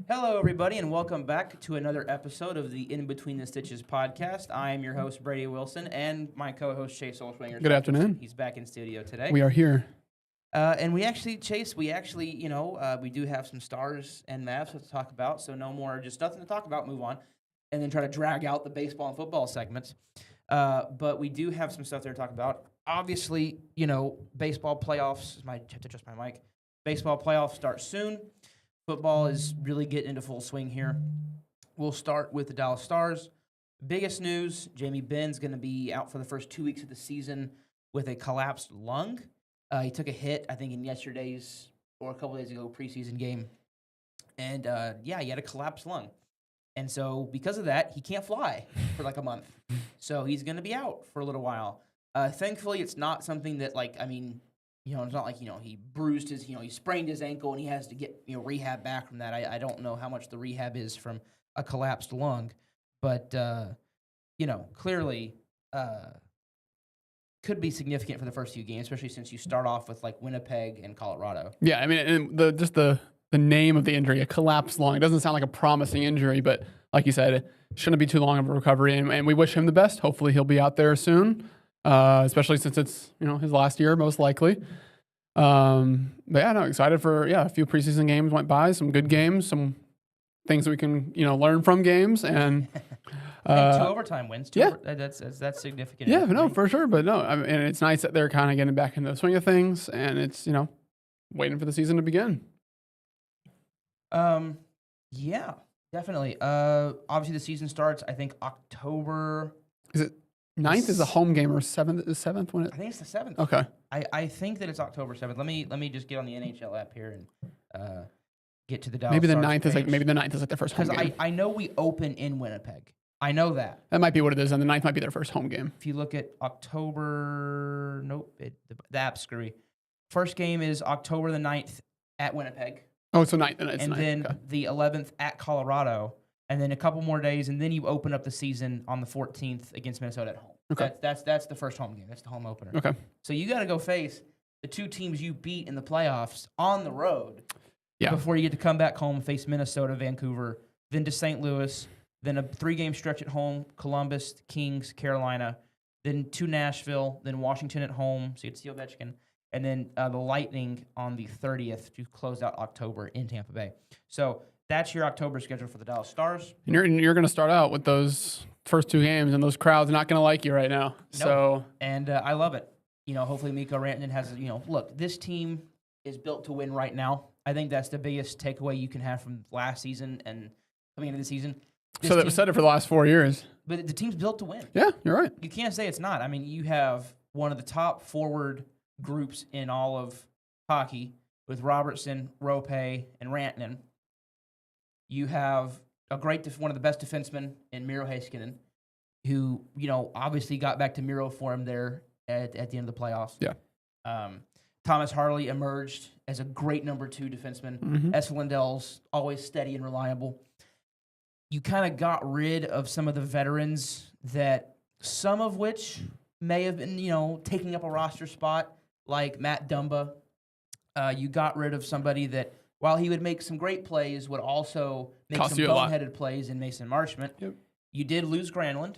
Hello, everybody, and welcome back to another episode of the In Between the Stitches podcast. I am your host, Brady Wilson, and my co-host, Chase Olschwinger. Good afternoon. He's back in studio today. We are here. And Chase, we do have some stars and Mavs to talk about, so no more, just nothing to talk about, move on, and then try to drag out the baseball and football segments. But we do have some stuff there to talk about. Obviously, baseball playoffs, I have to adjust my mic. Baseball playoffs start soon. Football is really getting into full swing here. We'll start with the Dallas Stars. Biggest news, Jamie Benn's going to be out for the first 2 weeks of the season with a collapsed lung. He took a hit, I think, in yesterday's or a couple days ago preseason game. And, he had a collapsed lung. And so because of that, he can't fly for like a month. So he's going to be out for a little while. Thankfully, it's not something that, it's not like, he bruised his, he sprained his ankle and he has to get, rehab back from that. I don't know how much the rehab is from a collapsed lung, but, clearly could be significant for the first few games, especially since you start off with like Winnipeg and Colorado. Yeah, I mean, and the name of the injury, a collapsed lung, it doesn't sound like a promising injury, but like you said, it shouldn't be too long of a recovery, and we wish him the best. Hopefully he'll be out there soon. Especially since it's, his last year, most likely. Excited for, a few preseason games went by, some good games, some things that we can, learn from games. And 2 overtime wins. That's significant. Yeah, no, for sure. But no, and it's nice that they're kind of getting back into the swing of things, and it's, waiting for the season to begin. Yeah, definitely. Obviously the season starts, I think, October. Is it 9th is a home game, or 7th is 7th when it? I think it's the 7th. Okay. I think that it's October 7th. Let me just get on the NHL app here and get to the Dallas Maybe the Stars 9th is page. maybe the 9th is like their first home game. Because I know we open in Winnipeg. I know that. That might be what it is, and the 9th might be their first home game. If you look at October, the app's screwy. First game is October the 9th at Winnipeg. Oh, so 9th. And then the 11th at Colorado. And then a couple more days, and then you open up the season on the 14th against Minnesota at home. Okay. That's the first home game. That's the home opener. Okay. So you got to go face the two teams you beat in the playoffs on the road before you get to come back home, face Minnesota, Vancouver, then to St. Louis, then a 3-game stretch at home, Columbus, Kings, Carolina, then to Nashville, then Washington at home, so you get to see Ovechkin, and then the Lightning on the 30th to close out October in Tampa Bay. So that's your October schedule for the Dallas Stars. And you're going to start out with those first 2 games, and those crowds are not going to like you right now. Nope. So, and I love it. Hopefully Mikko Rantanen has, look, this team is built to win right now. I think that's the biggest takeaway you can have from last season and coming into the season. So they've said it for the last 4 years. But the team's built to win. Yeah, you're right. You can't say it's not. I mean, you have one of the top forward groups in all of hockey with Robertson, Rope, and Rantanen. You have one of the best defensemen in Miro Heiskanen, who, obviously got back to Miro form there at the end of the playoffs. Yeah. Thomas Harley emerged as a great number 2 defenseman. Mm-hmm. Lindell's always steady and reliable. You kind of got rid of some of the veterans that some of which may have been, taking up a roster spot, like Matt Dumba. You got rid of somebody that, while he would make some great plays, would also make Cost some you a lot. boneheaded plays in Mason Marchment. Yep. You did lose Granlund.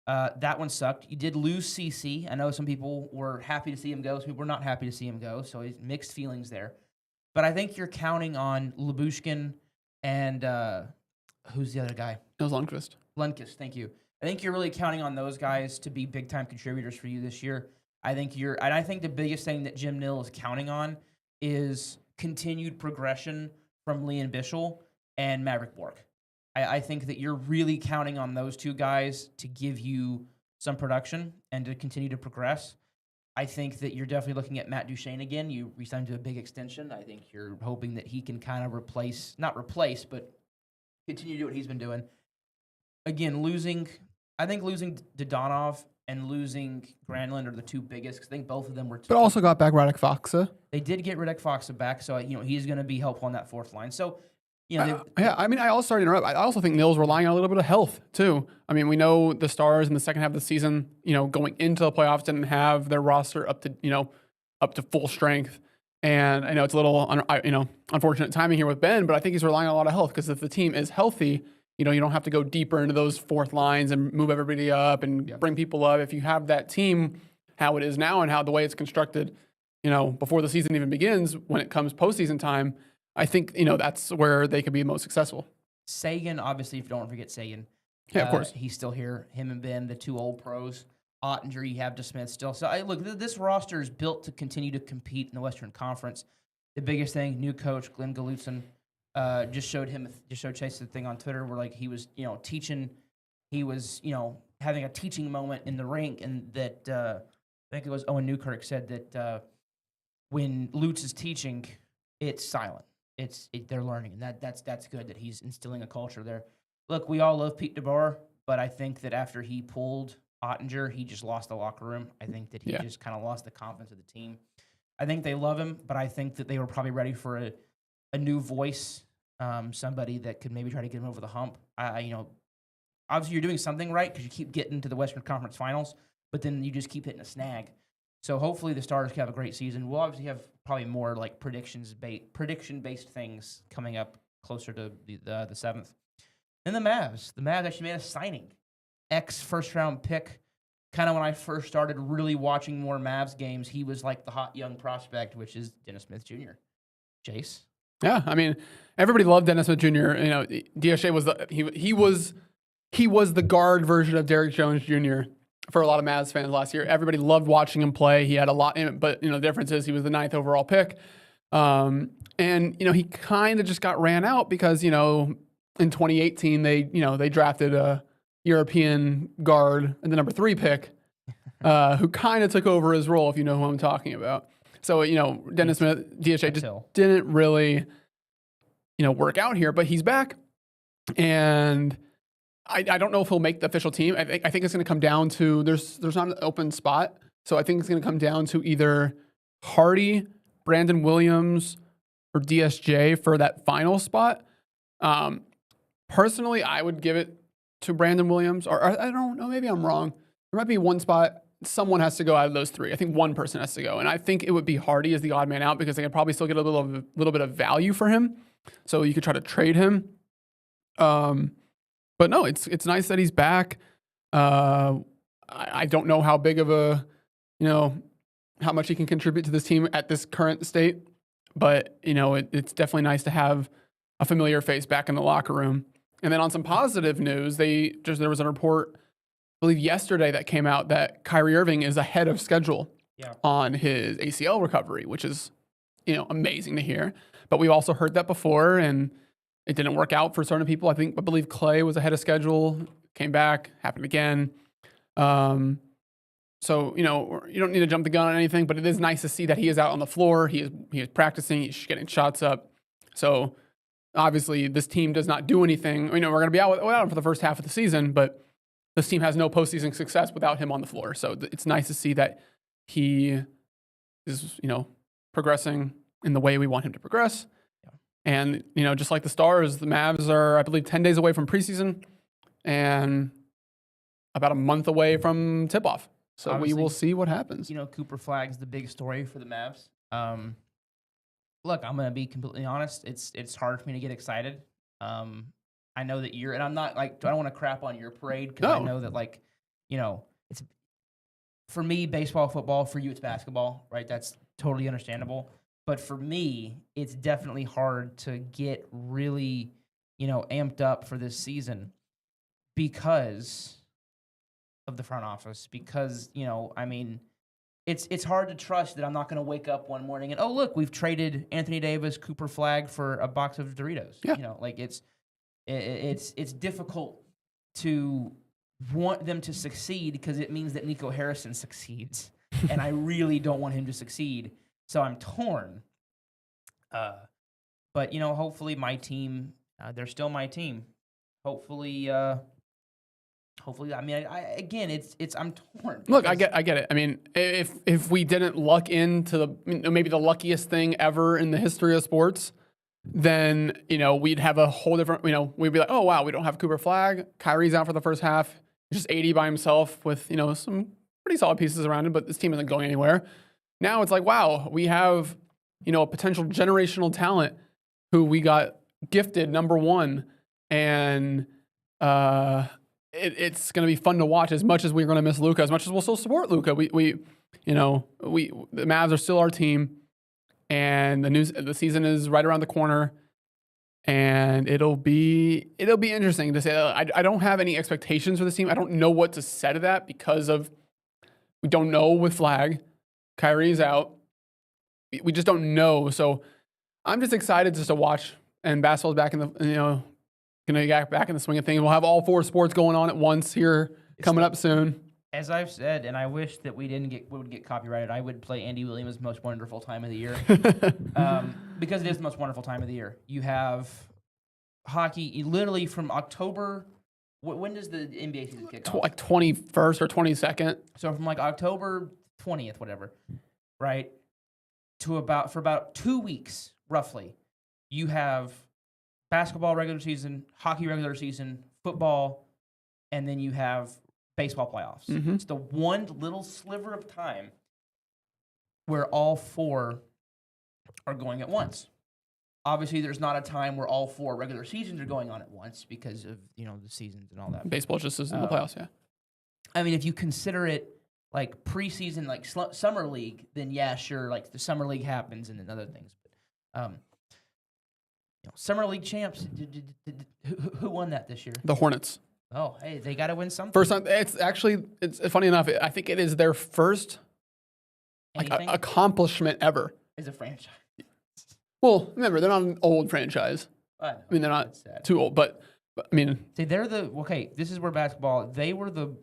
That one sucked. You did lose CC. I know some people were happy to see him go. Some people were not happy to see him go, so mixed feelings there. But I think you're counting on Lyubushkin and who's the other guy? It was Lundqvist. Lundqvist, thank you. I think you're really counting on those guys to be big-time contributors for you this year. I think the biggest thing that Jim Nill is counting on is continued progression from Liam Bichel and Maverick Bourque. I think that you're really counting on those 2 guys to give you some production and to continue to progress. I think that you're definitely looking at Matt Duchene again. You re-signed to a big extension. I think you're hoping that he can kind of but continue to do what he's been doing. Again, losing Dodonov and losing Granlund are the 2 biggest, because I think both of them were. But also got back Radek Faksa. They did get Radek Faksa back, so he's going to be helpful on that 4th line. So. I also sorry to interrupt. I also think Nill's relying on a little bit of health too. I mean, we know the Stars in the second half of the season, going into the playoffs, didn't have their roster up to full strength. And I know it's a little, unfortunate timing here with Ben, but I think he's relying on a lot of health because if the team is healthy, you don't have to go deeper into those fourth lines and move everybody up and bring people up. If you have that team, how it is now and how the way it's constructed, before the season even begins, when it comes postseason time, I think, that's where they could be most successful. Sagan, obviously, if you don't forget Sagan. Yeah, of course. He's still here. Him and Ben, the two old pros. Ottinger, you have DeSmith still. So, look, this roster is built to continue to compete in the Western Conference. The biggest thing, new coach, Glenn Galutin, just showed Chase the thing on Twitter where, like, he was, teaching. He was, having a teaching moment in the rink, and that I think it was Owen Newkirk said that when Lutz is teaching, it's silent. They're learning, and that's good that he's instilling a culture there. Look, we all love Pete DeBoer, but I think that after he pulled Ottinger, he just lost the locker room. I think that he just kind of lost the confidence of the team. I think they love him, but I think that they were probably ready for a new voice, somebody that could maybe try to get him over the hump. Obviously you're doing something right because you keep getting to the Western Conference Finals, but then you just keep hitting a snag. So hopefully the Stars can have a great season. We'll obviously have probably more like prediction-based things coming up closer to the 7th. And the Mavs actually made a signing. First-round pick. Kind of when I first started really watching more Mavs games, he was like the hot young prospect, which is Dennis Smith Jr. Jace? Yeah, I mean, everybody loved Dennis Smith Jr. DSJ was he was the guard version of Derrick Jones Jr. for a lot of Mavs fans last year. Everybody loved watching him play. He had a lot in it, but the difference is he was the 9th overall pick. And he kind of just got ran out because, in 2018 they drafted a European guard and the number 3 pick, who kind of took over his role, if you know who I'm talking about. So, Dennis Smith, DSJ just didn't really, work out here, but he's back. And I don't know if he'll make the official team. I think it's going to come down to, there's not an open spot. So I think it's going to come down to either Hardy, Brandon Williams, or DSJ for that final spot. Personally, I would give it to Brandon Williams, or I don't know, maybe I'm wrong. There might be one spot. Someone has to go out of those 3. I think one person has to go. And I think it would be Hardy as the odd man out because they could probably still get a little bit of value for him. So you could try to trade him. But no, it's nice that he's back. I don't know how big of a, how much he can contribute to this team at this current state. But, it's definitely nice to have a familiar face back in the locker room. And then on some positive news, there was a report, I believe yesterday, that came out that Kyrie Irving is ahead of schedule on his ACL recovery, which is, amazing to hear. But we've also heard that before, and it didn't work out for certain people. I believe Clay was ahead of schedule, came back, happened again. So, you don't need to jump the gun on anything, but it is nice to see that he is out on the floor. He is practicing. He's getting shots up. So obviously this team does not do anything. We're going to be out without him for the first half of the season, but this team has no postseason success without him on the floor. So it's nice to see that he is, progressing in the way we want him to progress. And, just like the Stars, the Mavs are, I believe, 10 days away from preseason and about a month away from tip-off. So obviously, we will see what happens. Cooper Flagg's the big story for the Mavs. Look, I'm going to be completely honest. It's hard for me to get excited. I know that and I'm not I don't want to crap on your parade because I know that it's for me, baseball, football, for you, it's basketball, right? That's totally understandable. But for me, it's definitely hard to get really, amped up for this season because of the front office. Because, it's hard to trust that I'm not going to wake up one morning and, oh, look, we've traded Anthony Davis, Cooper Flagg for a box of Doritos. Yeah. It's difficult to want them to succeed because it means that Nico Harrison succeeds. And I really don't want him to succeed. So I'm torn. But, hopefully my team, they're still my team. Hopefully, I mean, I'm torn. Look, I get it. I mean, if we didn't luck into maybe the luckiest thing ever in the history of sports, then, we'd have a whole different, we'd be like, oh, wow, we don't have Cooper Flagg. Kyrie's out for the first half. Just 80 by himself with, some pretty solid pieces around him, but this team isn't going anywhere. Now it's like, wow, we have a potential generational talent who we got gifted number one, and it's going to be fun to watch. As much as we're going to miss Luka, as much as we'll still support Luka, the Mavs are still our team, and the season is right around the corner, and it'll be interesting to say. I don't have any expectations for this team. I don't know what to say to that because we don't know with Flag, Kyrie's out. We just don't know. So I'm just excited just to watch, and basketball's back in the gonna get back in the swing of things. We'll have all 4 sports going on at once here coming up soon. As I've said, and I wish that we would get copyrighted, I would play Andy Williams' Most Wonderful Time of the Year. Because it is the most wonderful time of the year. You have hockey literally from October. When does the NBA season kick off? Like 21st or 22nd. So from like October 20th, whatever, right, to for about 2 weeks, roughly, you have basketball regular season, hockey regular season, football, and then you have baseball playoffs. Mm-hmm. It's the one little sliver of time where all 4 are going at once. Obviously, there's not a time where all 4 regular seasons are going on at once because of the seasons and all that. Baseball just is in the playoffs, yeah. I mean, if you consider it like preseason, like summer league, then yeah, sure, like the summer league happens and then other things. But summer league champs, who won that this year? The Hornets. Oh, hey, they got to win something. First time. It's funny enough. I think it is their first accomplishment ever. As a franchise. Well, remember, they're not an old franchise. I mean, they're not too old, but I mean, see, this is where basketball. They were the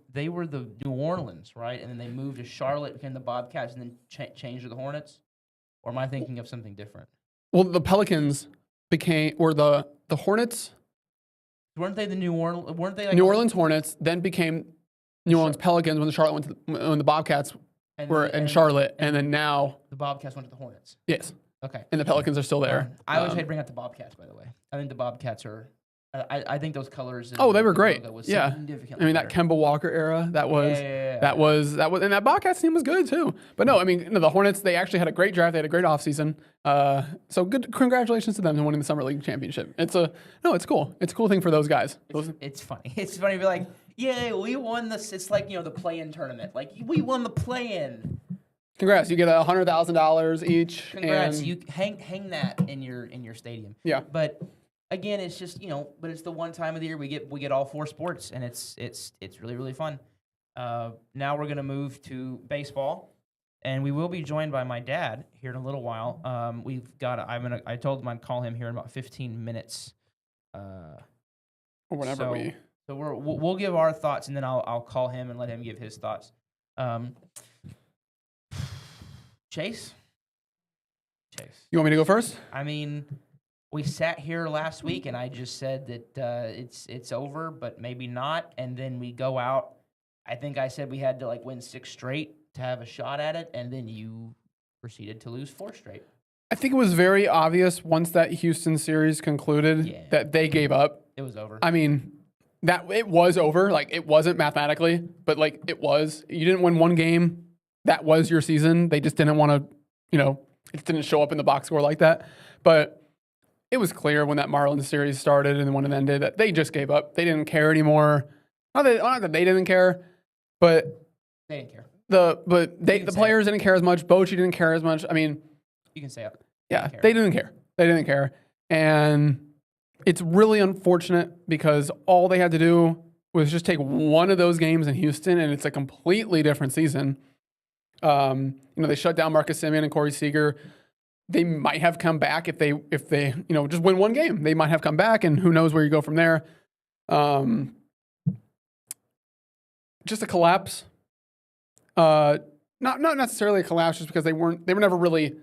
New Orleans, right? And then they moved to Charlotte, became the Bobcats, and then changed to the Hornets. Or am I thinking of something different? Well, the Pelicans were the Hornets. Weren't they the New Orleans? Weren't they like New Orleans Hornets? Then became New Orleans Pelicans when the Bobcats were in Charlotte, and then now the Bobcats went to the Hornets. Yes. Okay. And the Pelicans are still there. I always hate to bring up the Bobcats, by the way. I think the Bobcats are. I think those colors. Oh, they were great. Yeah. I mean, that Kemba Walker era. That was, and that Bobcats team was good too. But no, I mean, the Hornets. They actually had a great draft. They had a great offseason. So good. Congratulations to them on winning the Summer League championship. It's cool. It's a cool thing for those guys. It's funny. It's funny to be like, yeah, we won this. It's like the play-in tournament. Like we won the play-in. Congrats! You get $100,000 each. Congrats! And you hang that in your stadium. Yeah. But again, it's just but it's the one time of the year we get all 4 sports, and it's really really fun. Now we're gonna move to baseball, and we will be joined by my dad here in a little while. I told him I'd call him here in about 15 minutes. Or whenever So we'll give our thoughts, and then I'll call him and let him give his thoughts. Chase. You want me to go first? I mean, we sat here last week, and I just said that it's over, but maybe not. And then we go out. I think I said we had to win 6 straight to have a shot at it, and then you proceeded to lose 4 straight. I think it was very obvious once that Houston series concluded that they gave up. It was over. I mean, that it was over. It wasn't mathematically, but it was. You didn't win 1 game. That was your season. They just didn't want to, it didn't show up in the box score like that. But it was clear when that Marlins series started and when it ended that they just gave up. They didn't care anymore. Not that they didn't care, but they didn't care. The players didn't care as much. Bochy didn't care as much. I mean, you can say it. They didn't care. They didn't care. And it's really unfortunate because all they had to do was just take one of those games in Houston, and it's a completely different season. They shut down Marcus Semien and Corey Seager. They might have come back if they just win 1 game. They might have come back, and who knows where you go from there. Just a collapse. Not necessarily a collapse, just because they were never really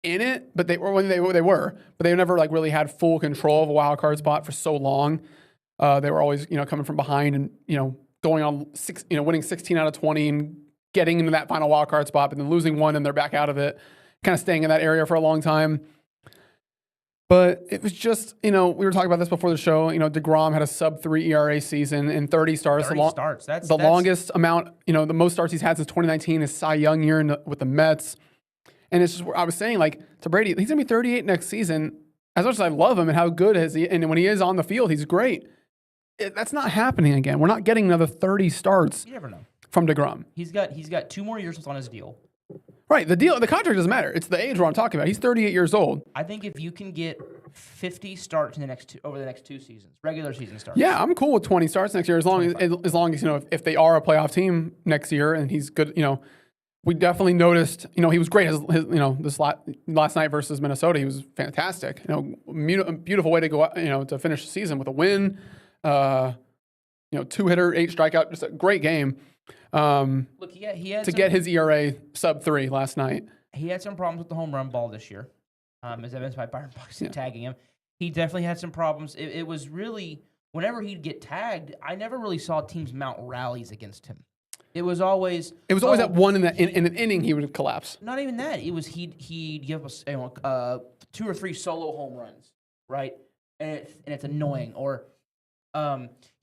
in it, but they never really had full control of a wild card spot for so long. They were always coming from behind and going on winning 16 out of 20 and getting into that final wild card spot, but then losing 1 and they're back out of it, kind of staying in that area for a long time. But it was just, we were talking about this before the show. DeGrom had a sub-3 ERA season in 30 starts. 30 starts. That's longest amount, the most starts he's had since 2019 is Cy Young year with the Mets. And it's just, I was saying, like, to Brady, he's going to be 38 next season. As much as I love him and how good is he, and when he is on the field, he's great. That's not happening again. We're not getting another 30 starts You never know. from DeGrom. He's got 2 more years left on his deal. Right. The contract doesn't matter. It's the age where I'm talking about. He's 38 years old. I think if you can get 50 starts in over the next 2 seasons, regular season starts. Yeah, I'm cool with 20 starts next year as long as you know, if they are a playoff team next year and he's good, you know. We definitely noticed, you know, he was great. His you know, this last night versus Minnesota, he was fantastic. You know, beautiful way to go, you know, to finish the season with a win. You know, 2-hitter, 8 strikeout, just a great game. Look, he had to get his ERA sub 3 last night. He had some problems with the home run ball this year, as evidenced by Byron Buxton tagging him. He definitely had some problems. It was really, whenever he'd get tagged, I never really saw teams mount rallies against him. It was always at one in an inning he would collapse. Not even that. It was he'd give us 2 or 3 solo home runs, right? And it's annoying. Or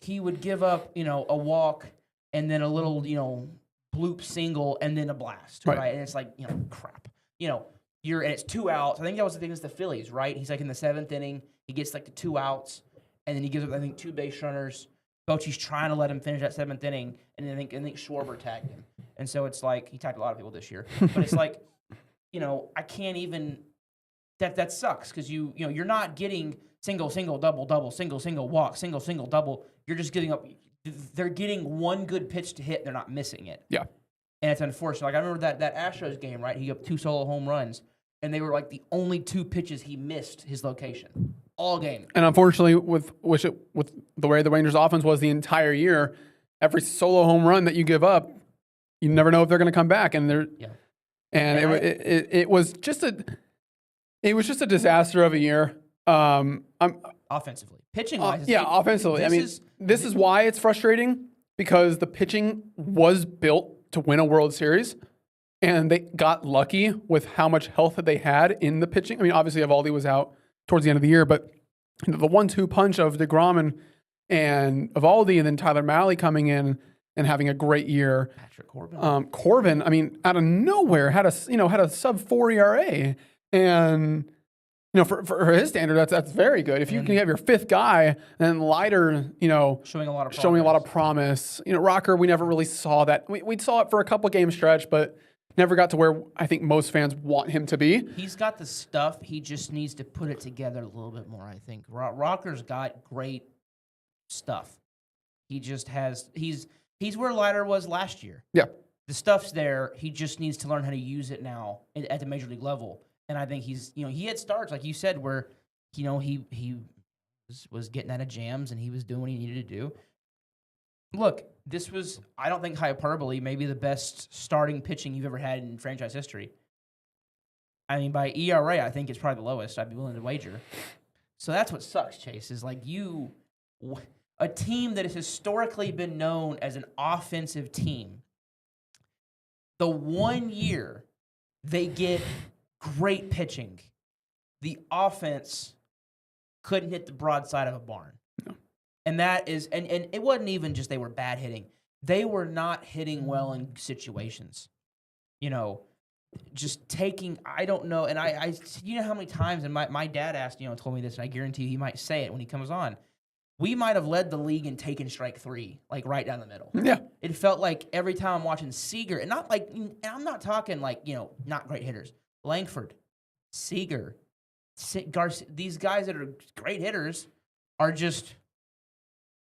he would give up, you know, a walk and then a little, you know, bloop single and then a blast, right? And it's like, you know, crap. You know, and it's 2 outs. I think that was the thing against the Phillies, right? He's like in the 7th inning, he gets like the 2 outs, and then he gives up, I think, 2 base runners. Bochy's trying to let him finish that 7th inning, and I think Schwarber tagged him. And so it's like, he tagged a lot of people this year. But it's like, you know, I can't even, that sucks, because you're not getting single, double, single, walk, single, double. You're just getting up, they're getting one good pitch to hit, they're not missing it. Yeah. And it's unfortunate. Like, I remember that Astros game, right? He got 2 solo home runs, and they were like the only 2 pitches he missed his location all game. And unfortunately, with the way the Rangers' offense was the entire year, every solo home run that you give up, you never know if they're going to come back. And it was just a disaster of a year. Offensively, pitching wise, offensively. I mean, this is why it's frustrating, because the pitching was built to win a World Series. And they got lucky with how much health that they had in the pitching. I mean, obviously, Evaldi was out towards the end of the year, but you know, the 1-2 punch of DeGrom and Evaldi, and then Tyler Mahle coming in and having a great year. Patrick Corbin. Corbin, I mean, out of nowhere had a sub 4 ERA, and you know, for his standard, that's very good. If you can have your 5th guy, and then Leiter, you know, showing a lot of promise. You know, Rocker, we never really saw that. We saw it for a couple game stretch, but never got to where I think most fans want him to be. He's got the stuff. He just needs to put it together a little bit more, I think. Rocker's got great stuff. He just has – he's where Leiter was last year. Yeah. The stuff's there. He just needs to learn how to use it now at the major league level. And I think he's – you know, he had starts, like you said, where, you know, he was getting out of jams and he was doing what he needed to do. Look, this was, I don't think hyperbole, maybe the best starting pitching you've ever had in franchise history. I mean, by ERA, I think it's probably the lowest I'd be willing to wager. So that's what sucks, Chase, is like a team that has historically been known as an offensive team, the one year they get great pitching, the offense couldn't hit the broadside of a barn. No. And that is, and it wasn't even just they were bad hitting. They were not hitting well in situations. You know, just taking, I don't know, and I you know how many times, and my dad asked, you know, told me this, and I guarantee you he might say it when he comes on. We might have led the league in taking strike 3, like right down the middle. Yeah. It felt like every time I'm watching Seager, and not like, and I'm not talking like, you know, not great hitters. Langford, Seager, Garcia, these guys that are great hitters are just,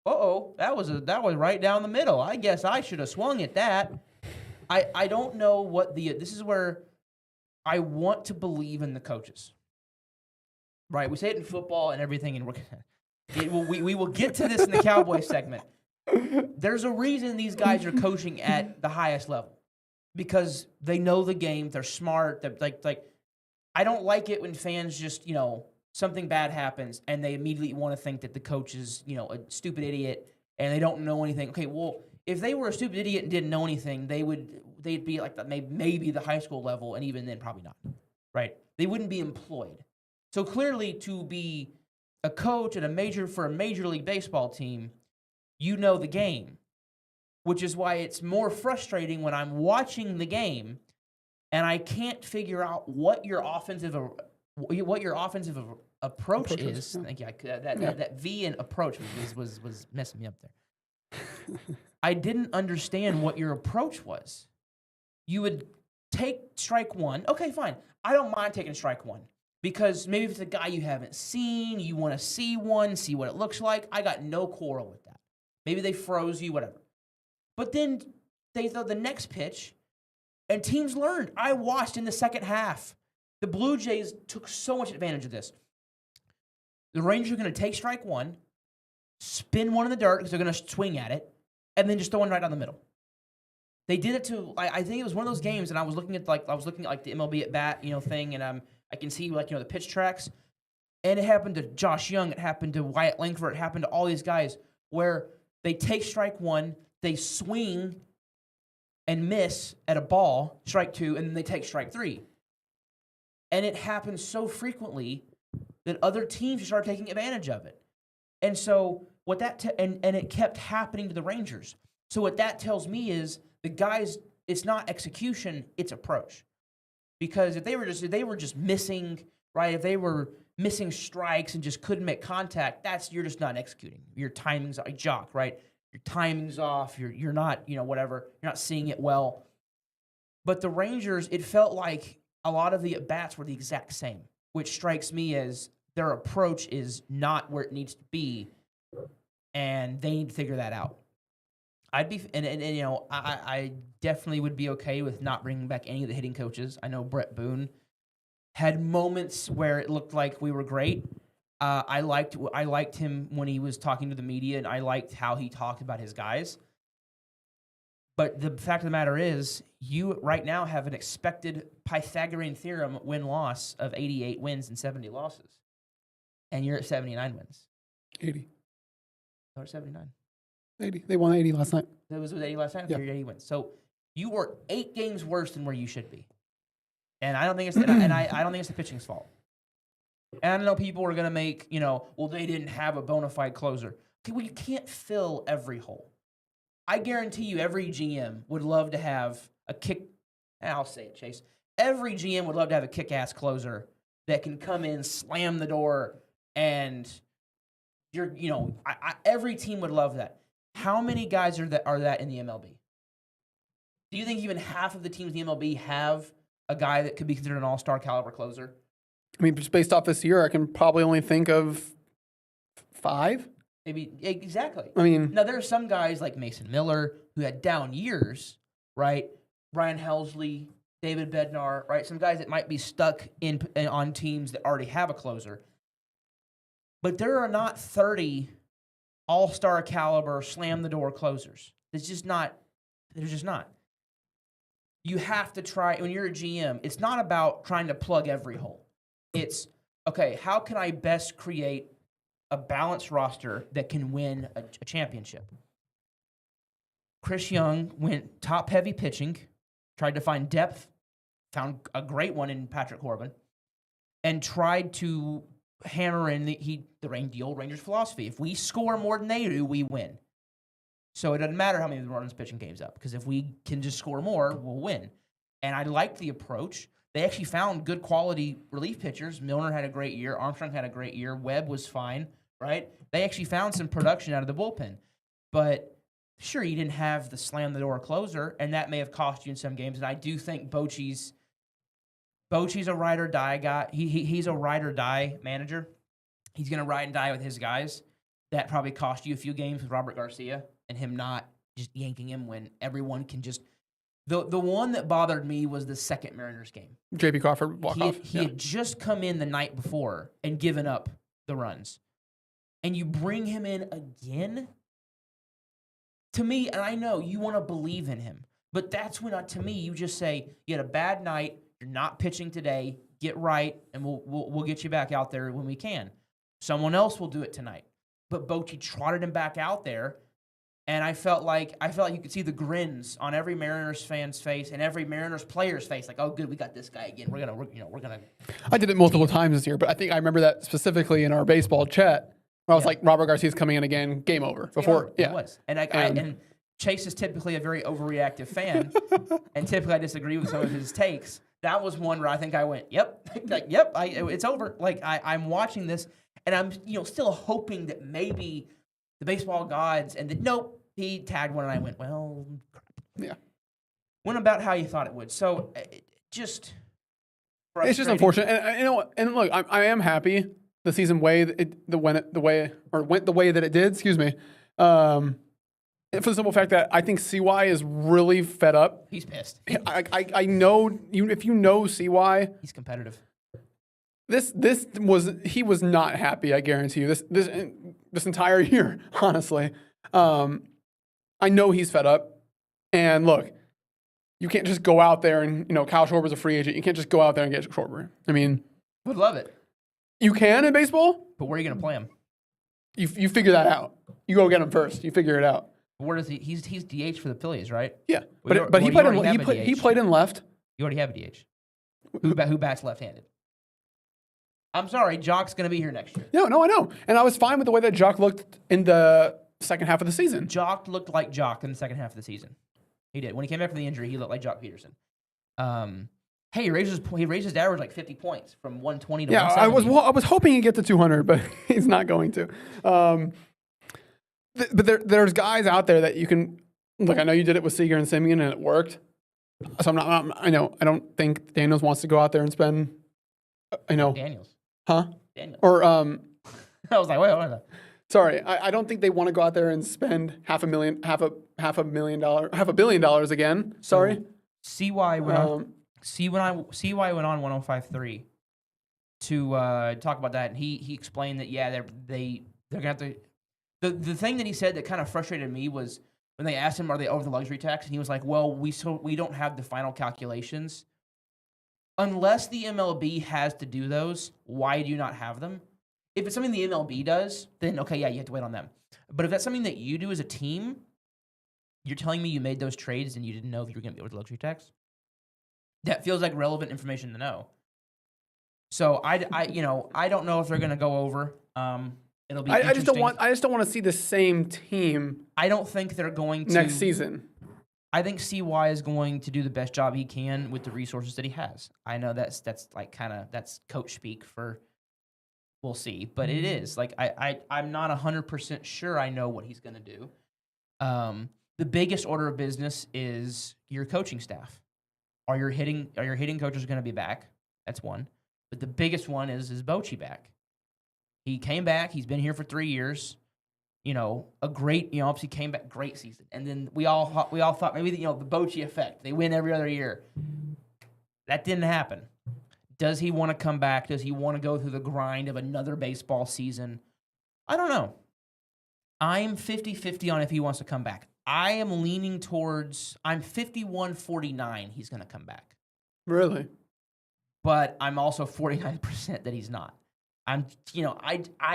that was right down the middle. I guess I should have swung at that. I don't know what this is where I want to believe in the coaches. Right? We say it in football and everything, and we will get to this in the Cowboy segment. There's a reason these guys are coaching at the highest level, because they know the game. They're smart. They're like I don't like it when fans just, you know, something bad happens and they immediately want to think that the coach is, you know, a stupid idiot and they don't know anything. Okay, well, if they were a stupid idiot and didn't know anything, they'd be like maybe the high school level, and even then probably not. Right? They wouldn't be employed. So clearly, to be a coach for a major league baseball team, you know the game, which is why it's more frustrating when I'm watching the game and I can't figure out what your offensive approach is. Yeah. Thank you. That V in approach was messing me up there. I didn't understand what your approach was. You would take strike one. Okay, fine. I don't mind taking strike one because maybe if it's a guy you haven't seen, you want to see one, see what it looks like. I got no quarrel with that. Maybe they froze you, whatever. But then they throw the next pitch, and teams learned. I watched in the second half. The Blue Jays took so much advantage of this. The Rangers are going to take strike one, spin one in the dirt because they're going to swing at it, and then just throw one right down the middle. They did it to. I think it was one of those games, and I was looking at the MLB at bat thing, and I can see the pitch tracks, and it happened to Josh Young, it happened to Wyatt Langford, it happened to all these guys where they take strike one, they swing and miss at a ball, strike two, and then they take strike three, and it happens so frequently that other teams started taking advantage of it, and so what that and it kept happening to the Rangers. So what that tells me is the guys, it's not execution, it's approach. Because if they were just missing, right? If they were missing strikes and just couldn't make contact, you're just not executing. Your timing's a jock, right? Your timing's off. You're not, whatever. You're not seeing it well. But the Rangers, it felt like a lot of the at-bats were the exact same, which strikes me as their approach is not where it needs to be, and they need to figure that out. I definitely would be okay with not bringing back any of the hitting coaches. I know Brett Boone had moments where it looked like we were great. I liked him when he was talking to the media, and I liked how he talked about his guys. But the fact of the matter is, you right now have an expected Pythagorean theorem win-loss of 88 wins and 70 losses, and you're at 79 wins. 80. Or 79. 80. They won 80 last night. That was 80 last night. Yeah. 80 wins. So you were 8 games worse than where you should be, and I don't think it's I don't think it's the pitching's fault. And I know people are gonna make well, they didn't have a bona fide closer. Okay, well, you can't fill every hole. I guarantee you, every GM would love to have a kick. I'll say it, Chase. Every GM would love to have a kick-ass closer that can come in, slam the door, and every team would love that. How many guys are that in the MLB? Do you think even half of the teams in the MLB have a guy that could be considered an all-star caliber closer? I mean, just based off this year, I can probably only think of 5. Maybe exactly. I mean, now there are some guys like Mason Miller who had down years, right? Brian Helsley, David Bednar, right? Some guys that might be stuck on teams that already have a closer. But there are not 30 all-star caliber slam the door closers. There's just not. You have to try, when you're a GM, it's not about trying to plug every hole. It's, okay, how can I best create a balanced roster that can win a championship? Chris Young went top-heavy pitching, tried to find depth, found a great one in Patrick Corbin, and tried to hammer in the old Rangers philosophy. If we score more than they do, we win. So it doesn't matter how many runs pitching games up, because if we can just score more, we'll win. And I liked the approach. They actually found good quality relief pitchers. Milner had a great year. Armstrong had a great year. Webb was fine, right? They actually found some production out of the bullpen. But sure, you didn't have the slam-the-door closer, and that may have cost you in some games. And I do think Bochy's a ride-or-die guy. He's a ride-or-die manager. He's going to ride and die with his guys. That probably cost you a few games with Robert Garcia and him not just yanking him when everyone can just – the one that bothered me was the second Mariners game. J.P. Crawford walk-off. He had just come in the night before and given up the runs. And you bring him in again? To me, and I know you want to believe in him, but that's when, to me, you just say, you had a bad night, you're not pitching today, get right, and we'll get you back out there when we can. Someone else will do it tonight. But Bochy trotted him back out there, and I felt like you could see the grins on every Mariners fan's face and every Mariners player's face, like, oh, good, we got this guy again. We're gonna. I did it multiple times this year, but I think I remember that specifically in our baseball chat. I was like, Robert Garcia's coming in again, game over. Before, It was, and Chase is typically a very overreactive fan, and typically I disagree with some of his takes. That was one where I think I went, "Yep, like, yep, it's over." Like I'm watching this, and I'm still hoping that maybe the baseball gods and nope, he tagged one, and I went, "Well, crap." Yeah. Went about how you thought it would. So just It's just unfortunate, and look, I am happy the season went the way that it did. Excuse me, for the simple fact that I think CY is really fed up. He's pissed. I know you. If you know CY, He's competitive. He was not happy. I guarantee you this entire year. Honestly, I know he's fed up. And look, you can't just go out there and Kyle Schwarber's a free agent. You can't just go out there and get Schwarber. I mean, would love it. You can in baseball, but where are you going to play him? You figure that out. You go get him first. You figure it out. Where does he? He's DH for the Phillies, right? Yeah, but he played in left. You already have a DH. Who bats left-handed? I'm sorry, Jock's going to be here next year. No, I know, and I was fine with the way that Jock looked in the second half of the season. Jock looked like Jock in the second half of the season. He did. When he came back from the injury, he looked like Jock Peterson. Hey, he raised his average like 50 points from 120 to 170. I was hoping he'd get to 200, but he's not going to. But there's guys out there that you can look. I know you did it with Seager and Simeon, and it worked. So I'm not. I know. I don't think Daniels wants to go out there and spend. Daniels. Huh? Daniels. Or I was like, wait, what is that? Sorry, I don't think they want to go out there and spend half a billion dollars again. Sorry. CY went on. CY went on 105.3 to talk about that, and he explained that they're gonna have to. The thing that he said that kind of frustrated me was when they asked him, "Are they over the luxury tax?" and he was like, "Well, we don't have the final calculations. Unless the MLB has to do those, why do you not have them? If it's something the MLB does, then okay, yeah, you have to wait on them. But if that's something that you do as a team, you're telling me you made those trades and you didn't know if you were going to be over the luxury tax? That feels like relevant information to know. So I don't know if they're going to go over. It'll be. I just don't want to see the same team. I don't think they're going to next season. I think CY is going to do the best job he can with the resources that he has. I know that's like that's coach speak for. We'll see, but it is like I'm not 100% sure I know what he's going to do. The biggest order of business is your coaching staff. Are your hitting coaches going to be back? That's one. But the biggest one is Bochy back? He came back. He's been here for 3 years. A great, obviously came back, great season. And then we all thought maybe the Bochy effect. They win every other year. That didn't happen. Does he want to come back? Does he want to go through the grind of another baseball season? I don't know. I'm 50-50 on if he wants to come back. I am leaning towards, I'm 51-49 he's going to come back. Really? But I'm also 49% that he's not. I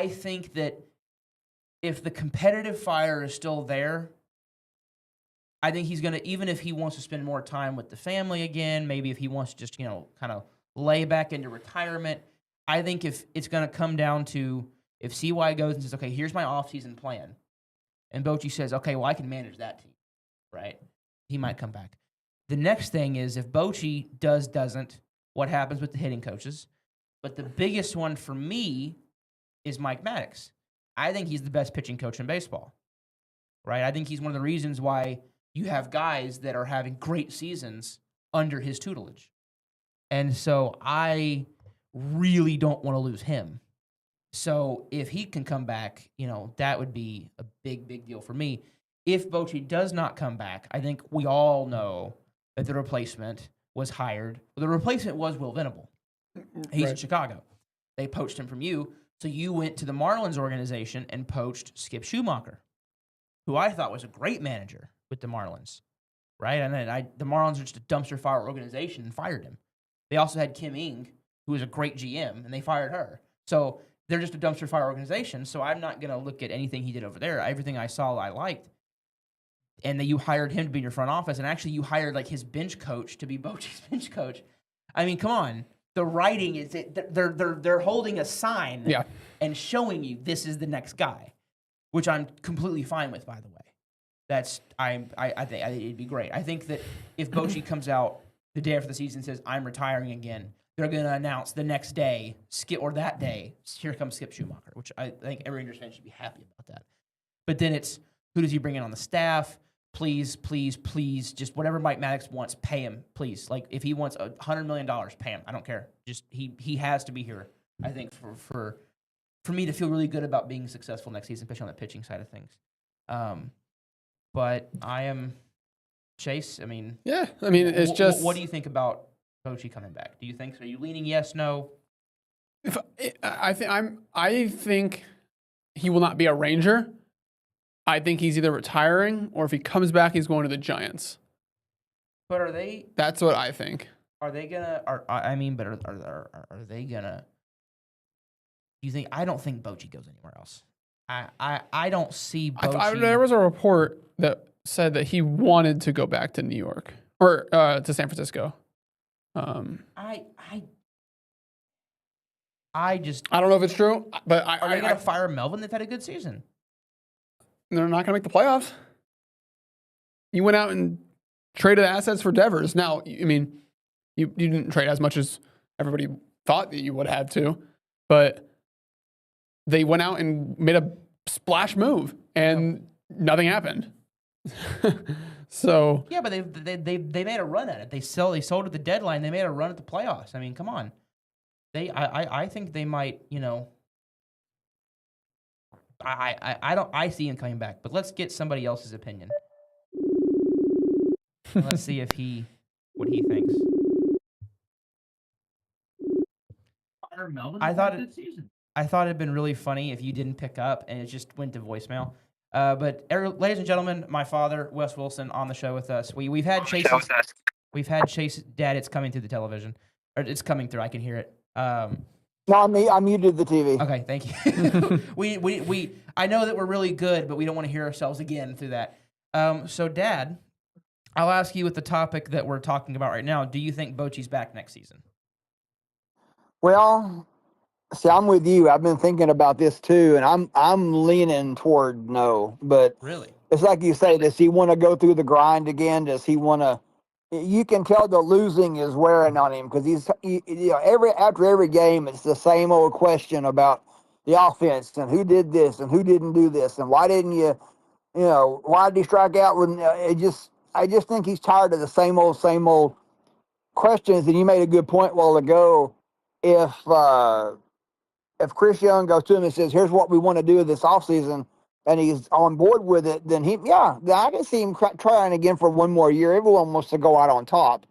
think that if the competitive fire is still there, I think he's going to, even if he wants to spend more time with the family again, maybe if he wants to just, kind of lay back into retirement, I think if it's going to come down to if CY goes and says, okay, here's my offseason plan, and Bochy says, okay, well, I can manage that team, right? He might come back. The next thing is if Bochy doesn't, what happens with the hitting coaches? But the biggest one for me is Mike Maddox. I think he's the best pitching coach in baseball, right? I think he's one of the reasons why you have guys that are having great seasons under his tutelage. And so I really don't want to lose him. So if he can come back, that would be a big, big deal for me. If Bochy does not come back, I think we all know that the replacement was hired. The replacement was Will Venable. He's in Chicago. They poached him from you. So you went to the Marlins organization and poached Skip Schumacher, who I thought was a great manager with the Marlins, right? And then the Marlins are just a dumpster fire organization and fired him. They also had Kim Ng, who was a great GM, and they fired her. So they're just a dumpster fire organization, so I'm not going to look at anything he did over there. Everything I saw, I liked. And then you hired him to be in your front office, and actually you hired like his bench coach to be Bochy's bench coach. I mean, come on. The writing is they're holding a sign and showing you this is the next guy, which I'm completely fine with, by the way. I think it'd be great. I think that if Bochy comes out the day after the season and says I'm retiring again, they're going to announce the next day, that day, here comes Skip Schumacher, which I think every Rangers fan should be happy about that. But then it's who does he bring in on the staff? Please, please, please, just whatever Mike Maddox wants, pay him, please. Like if he wants $100 million, pay him. I don't care. Just he has to be here. I think for me to feel really good about being successful next season, especially on the pitching side of things. But I am Chase. I mean, yeah. I mean, it's just. What do you think about Bochy coming back? Do you think? Are you leaning yes, no? I think he will not be a Ranger. I think he's either retiring or if he comes back, he's going to the Giants. But are they? That's what I think. Are they gonna? Are they gonna? Do you think? I don't think Bochy goes anywhere else. I don't see Bochy. There was a report that said that he wanted to go back to New York or to San Francisco. I don't know if it's true, but are they going to fire Melvin? They've had a good season. They're not going to make the playoffs. You went out and traded assets for Devers. Now, I mean, you didn't trade as much as everybody thought that you would have to, but they went out and made a splash move, and nothing happened. So yeah, but they made a run at it. They sold at the deadline. They made a run at the playoffs. I mean, come on. I think they might. You know, I see him coming back. But let's get somebody else's opinion. Let's see what he thinks. I thought it'd been really funny if you didn't pick up and it just went to voicemail. But ladies and gentlemen, my father, Wes Wilson, on the show with us. We've had Chase's dad. It's coming through the television, or it's coming through. I can hear it. No, I muted the TV. Okay, thank you. we I know that we're really good, but we don't want to hear ourselves again through that. So, Dad, I'll ask you with the topic that we're talking about right now. Do you think Bochy's back next season? Well, see, I'm with you. I've been thinking about this too, and I'm leaning toward no. But really, it's like you say. Does he want to go through the grind again? Does he want to? You can tell the losing is wearing on him because after every game, it's the same old question about the offense and who did this and who didn't do this and why didn't why did he strike out? When I just think he's tired of the same old questions. And you made a good point a while ago. If Chris Young goes to him and says, "Here's what we want to do this offseason," and he's on board with it, then I can see him trying again for one more year. Everyone wants to go out on top,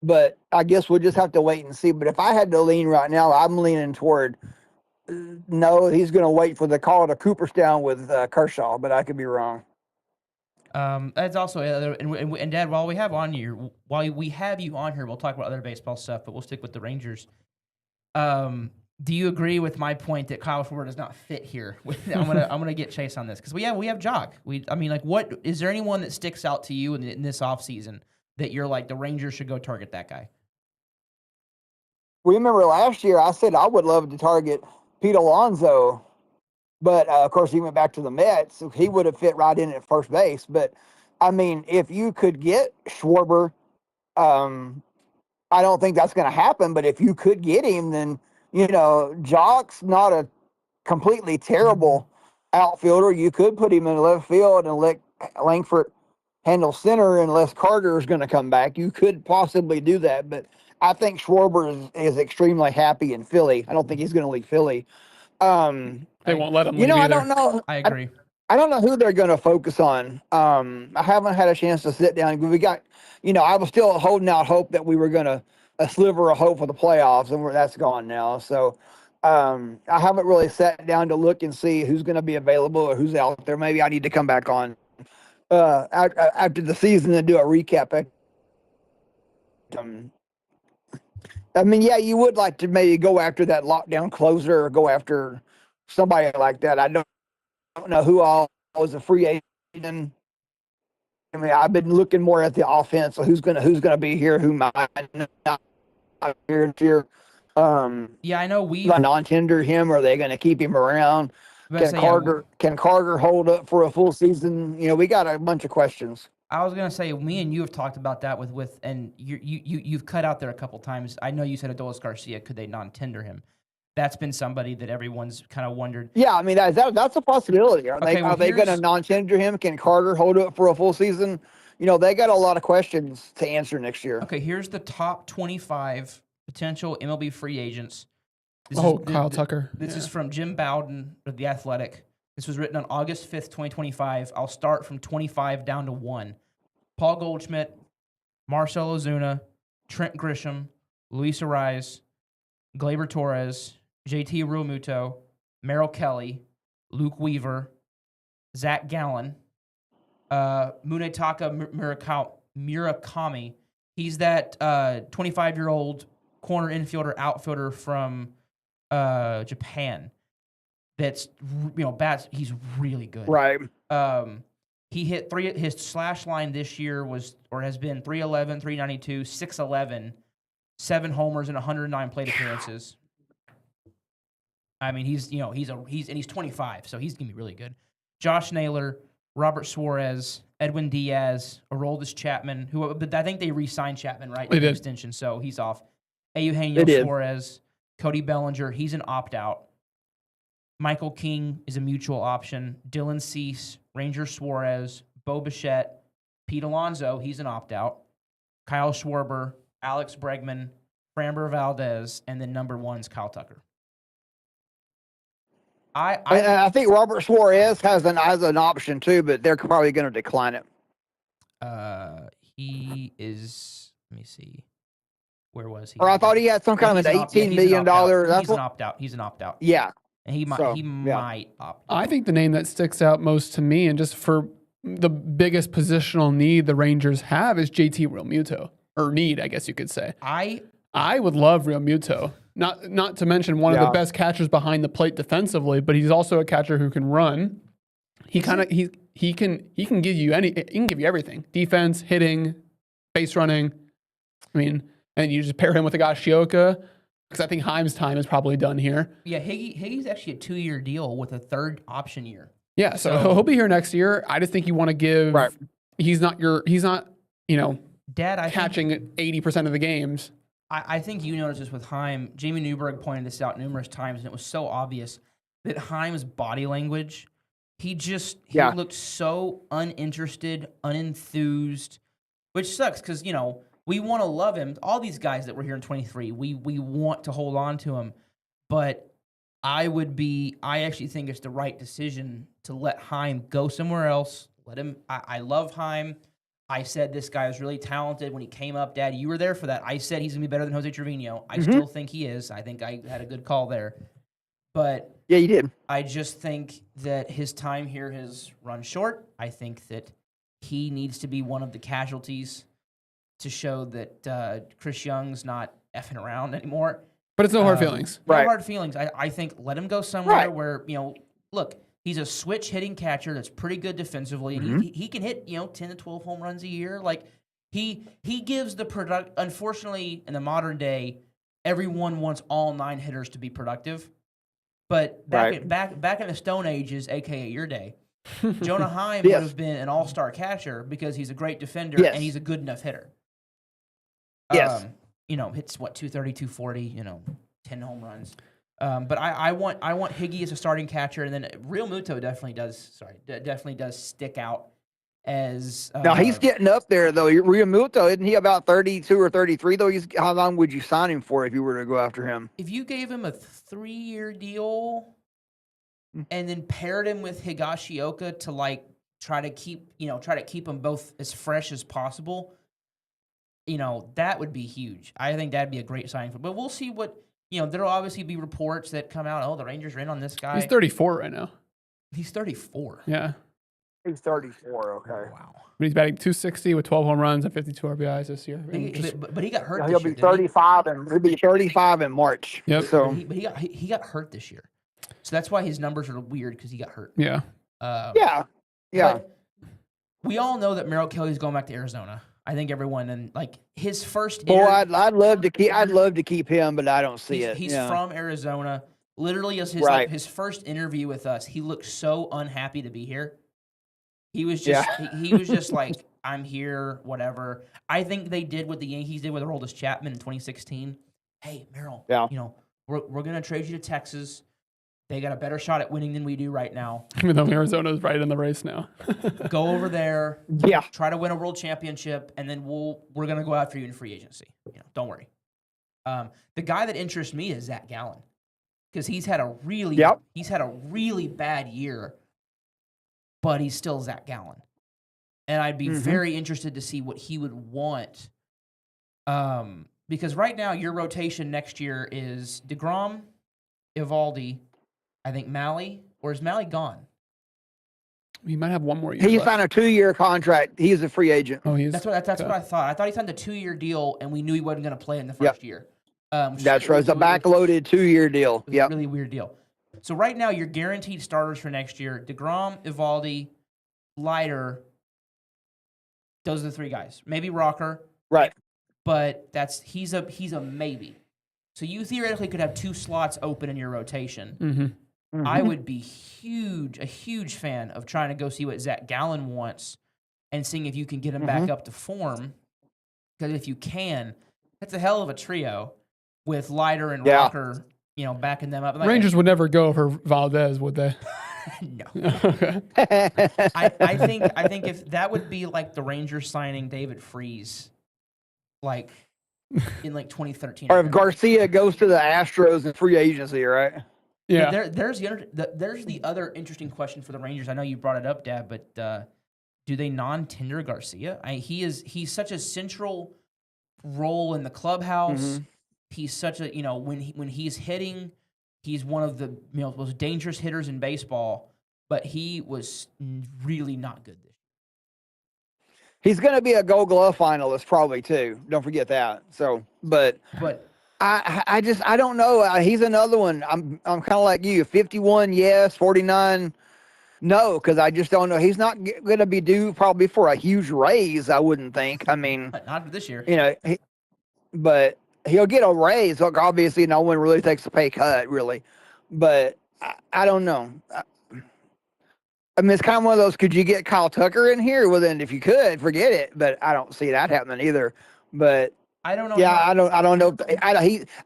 but I guess we'll just have to wait and see. But if I had to lean right now, I'm leaning toward no. He's going to wait for the call to Cooperstown with Kershaw, but I could be wrong. That's also and Dad, while we have you on here, we'll talk about other baseball stuff, but we'll stick with the Rangers. Do you agree with my point that Kyle Schwarber does not fit here? I'm gonna get Chase on this because we have Jock. What is there anyone that sticks out to you in this offseason that you're like the Rangers should go target that guy? Remember last year I said I would love to target Pete Alonso, but of course he went back to the Mets. So he would have fit right in at first base. But I mean, if you could get Schwarber, I don't think that's going to happen. But if you could get him, then Jock's not a completely terrible outfielder. You could put him in left field and let Langford handle center unless Carter is going to come back. You could possibly do that, but I think Schwarber is extremely happy in Philly. I don't think he's going to leave Philly. They won't let him leave either. I don't know. I agree. I don't know who they're going to focus on. I haven't had a chance to sit down. We got, I was still holding out hope that we were going to a sliver of hope for the playoffs, and that's gone now. So I haven't really sat down to look and see who's going to be available or who's out there. Maybe I need to come back on after the season and do a recap. You would like to maybe go after that lockdown closer or go after somebody like that. I don't know who all was a free agent. I mean, I've been looking more at the offense. So who's gonna be here? Who might not be here? I know we non-tender him. Or are they going to keep him around? But I say, Can Carter hold up for a full season? We got a bunch of questions. I was gonna say, me and you have talked about that with and you've cut out there a couple times. I know you said Adolis Garcia. Could they non-tender him? That's been somebody that everyone's kind of wondered. Yeah, I mean that's a possibility. Are they going to non-tender him? Can Carter hold up for a full season? They got a lot of questions to answer next year. Okay, here's the top 25 potential MLB free agents. Kyle Tucker. This is from Jim Bowden of The Athletic. This was written on August 5th, 2025. I'll start from 25 down to 1. Paul Goldschmidt, Marcell Ozuna, Trent Grisham, Luis Ariz, Gleyber Torres, JT Realmuto, Merrill Kelly, Luke Weaver, Zach Gallen, Munetaka Murakami. He's that 25-year-old corner infielder outfielder from Japan. That's bats. He's really good. Right. He hit his slash line this year has been 311, 392, 611, 7 homers and 109 plate appearances. I mean, he's 25, so he's gonna be really good. Josh Naylor, Robert Suarez, Edwin Diaz, Aroldis Chapman, but I think they re-signed Chapman, right? They did. Extension, so he's off. Eugenio Suarez, Cody Bellinger, he's an opt-out. Michael King is a mutual option. Dylan Cease, Ranger Suarez, Bo Bichette, Pete Alonso, he's an opt-out. Kyle Schwarber, Alex Bregman, Framber Valdez, and then number 1 is Kyle Tucker. I think Robert Suarez has an option too, but they're probably going to decline it. He is. Let me see. Where was he? Or I thought he had some kind of an $18 million. He's an opt-out. He's an opt-out. Yeah. And he might opt out. I think the name that sticks out most to me, and just for the biggest positional need the Rangers have, is JT Realmuto. Or need, I guess you could say. I would love Realmuto. Not to mention one of the best catchers behind the plate defensively, but he's also a catcher who can run. He can give you everything. Defense, hitting, base running. I mean, and you just pair him with Higashioka, because I think Heim's time is probably done here. Yeah, Higgy's actually a 2-year deal with a 3rd option year. Yeah, so he'll be here next year. I just think you want to give. Right. He's not Dad, catching 80% of the games. I think you noticed this with Heim. Jamie Newberg pointed this out numerous times, and it was so obvious that Heim's body language, he looked so uninterested, unenthused, which sucks because, we want to love him. All these guys that were here in 23, we want to hold on to him. But I actually think it's the right decision to let Heim go somewhere else. Let him. I love Heim. I said this guy was really talented when he came up. Dad, you were there for that. I said he's going to be better than Jose Trevino. I still think he is. I think I had a good call there. But yeah, you did. I just think that his time here has run short. I think that he needs to be one of the casualties to show that Chris Young's not effing around anymore. But it's no hard feelings. No hard feelings. I think let him go somewhere where, look, he's a switch hitting catcher that's pretty good defensively, and he can hit 10 to 12 home runs a year. Like he gives the product. Unfortunately, in the modern day, everyone wants all 9 hitters to be productive. But back in the Stone Ages, aka your day, Jonah Heim would have been an all-star catcher because he's a great defender and he's a good enough hitter. Yes. Hits 230, 240, 10 home runs. But I want Higgy as a starting catcher, and then Realmuto definitely does stick out as. Now he's getting up there though. Realmuto, isn't he about 32 or 33 though? How long would you sign him for if you were to go after him? If you gave him a 3-year deal, and then paired him with Higashioka to try to keep them both as fresh as possible, that would be huge. I think that'd be a great signing but we'll see what. There'll obviously be reports that come out, the Rangers are in on this guy. He's 34 right now. He's 34. Yeah. He's 34, okay. Wow. But he's batting 260 with 12 home runs and 52 RBIs this year. But he got hurt he'll this year. Be 35 he'll be 35 in March. Yep. So. But he got hurt this year. So that's why his numbers are weird, because he got hurt. Yeah. Yeah. But we all know that Merrill Kelly's going back to Arizona. I think everyone, and his first. Boy, I'd love to keep him, but I don't see it. He's from Arizona. Literally, as his Right. his first interview with us, he looked so unhappy to be here. He was Yeah. just he was just like, I'm here, whatever. I think they did what the Yankees did with Aroldis Chapman in 2016. Hey, Merrill, Yeah. we're gonna trade you to Texas. They got a better shot at winning than we do right now. Even though Arizona's right in the race now. Go over there, Yeah. try to win a world championship, and then we're gonna go after you in free agency. Don't worry. The guy that interests me is Zach Gallen, because he's had a really bad year, but he's still Zach Gallen, and I'd be very interested to see what he would want. Because right now your rotation next year is DeGrom, Evaldi, I think Malley, or is Malley gone? He might have one more year He left. signed a 2-year contract. He's a free agent. Oh, That's what I thought. I thought he signed a 2-year deal, and we knew he wasn't going to play in the first year. That's right. It's a backloaded 2-year deal. It was a really weird deal. So right now, your guaranteed starters for next year: DeGrom, Evaldi, Leiter. Those are the three guys. Maybe Rocker, Right. but he's a maybe. So you theoretically could have 2 slots open in your rotation. Mm-hmm. I would be a huge fan of trying to go see what Zach Gallen wants and seeing if you can get him back up to form. Because if you can, that's a hell of a trio with Leiter and Rocker, backing them up. Rangers would never go for Valdez, would they? No. Okay. I think if that would be like the Rangers signing David Freese, like in like 2013. Or if Garcia goes to the Astros in free agency, right? Yeah. There's the other interesting question for the Rangers. I know you brought it up, Dad, but do they non-tender Garcia? He's such a central role in the clubhouse. He's such a when he's hitting, he's one of the most dangerous hitters in baseball. But he was really not good this year. He's going to be a Gold Glove finalist probably too. Don't forget that. So, but I don't know. He's another one. I'm kind of like you. 51, yes. 49, no. Because I just don't know. He's not going to be due probably for a huge raise. I wouldn't think. I mean, not this year. But he'll get a raise. Look, obviously, no one really takes a pay cut, really. But I don't know. I mean, it's kind of one of those. Could you get Kyle Tucker in here? Well, then, if you could, forget it. But I don't see that happening either. But I don't know. Yeah, I don't know.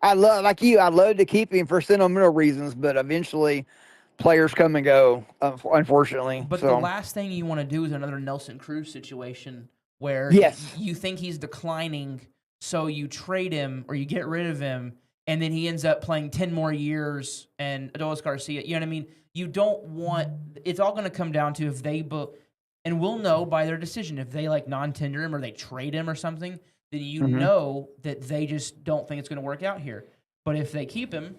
I love like you. I love to keep him for sentimental reasons, but eventually, players come and go. Unfortunately, But the last thing you want to do is another Nelson Cruz situation where you think he's declining, so you trade him or you get rid of him, and then he ends up playing 10 more years. And Adolis Garcia, you know what I mean? You don't want. It's all going to come down to if they and we'll know by their decision if they like non-tender him or they trade him or something. Then you know that they just don't think it's going to work out here. But if they keep him,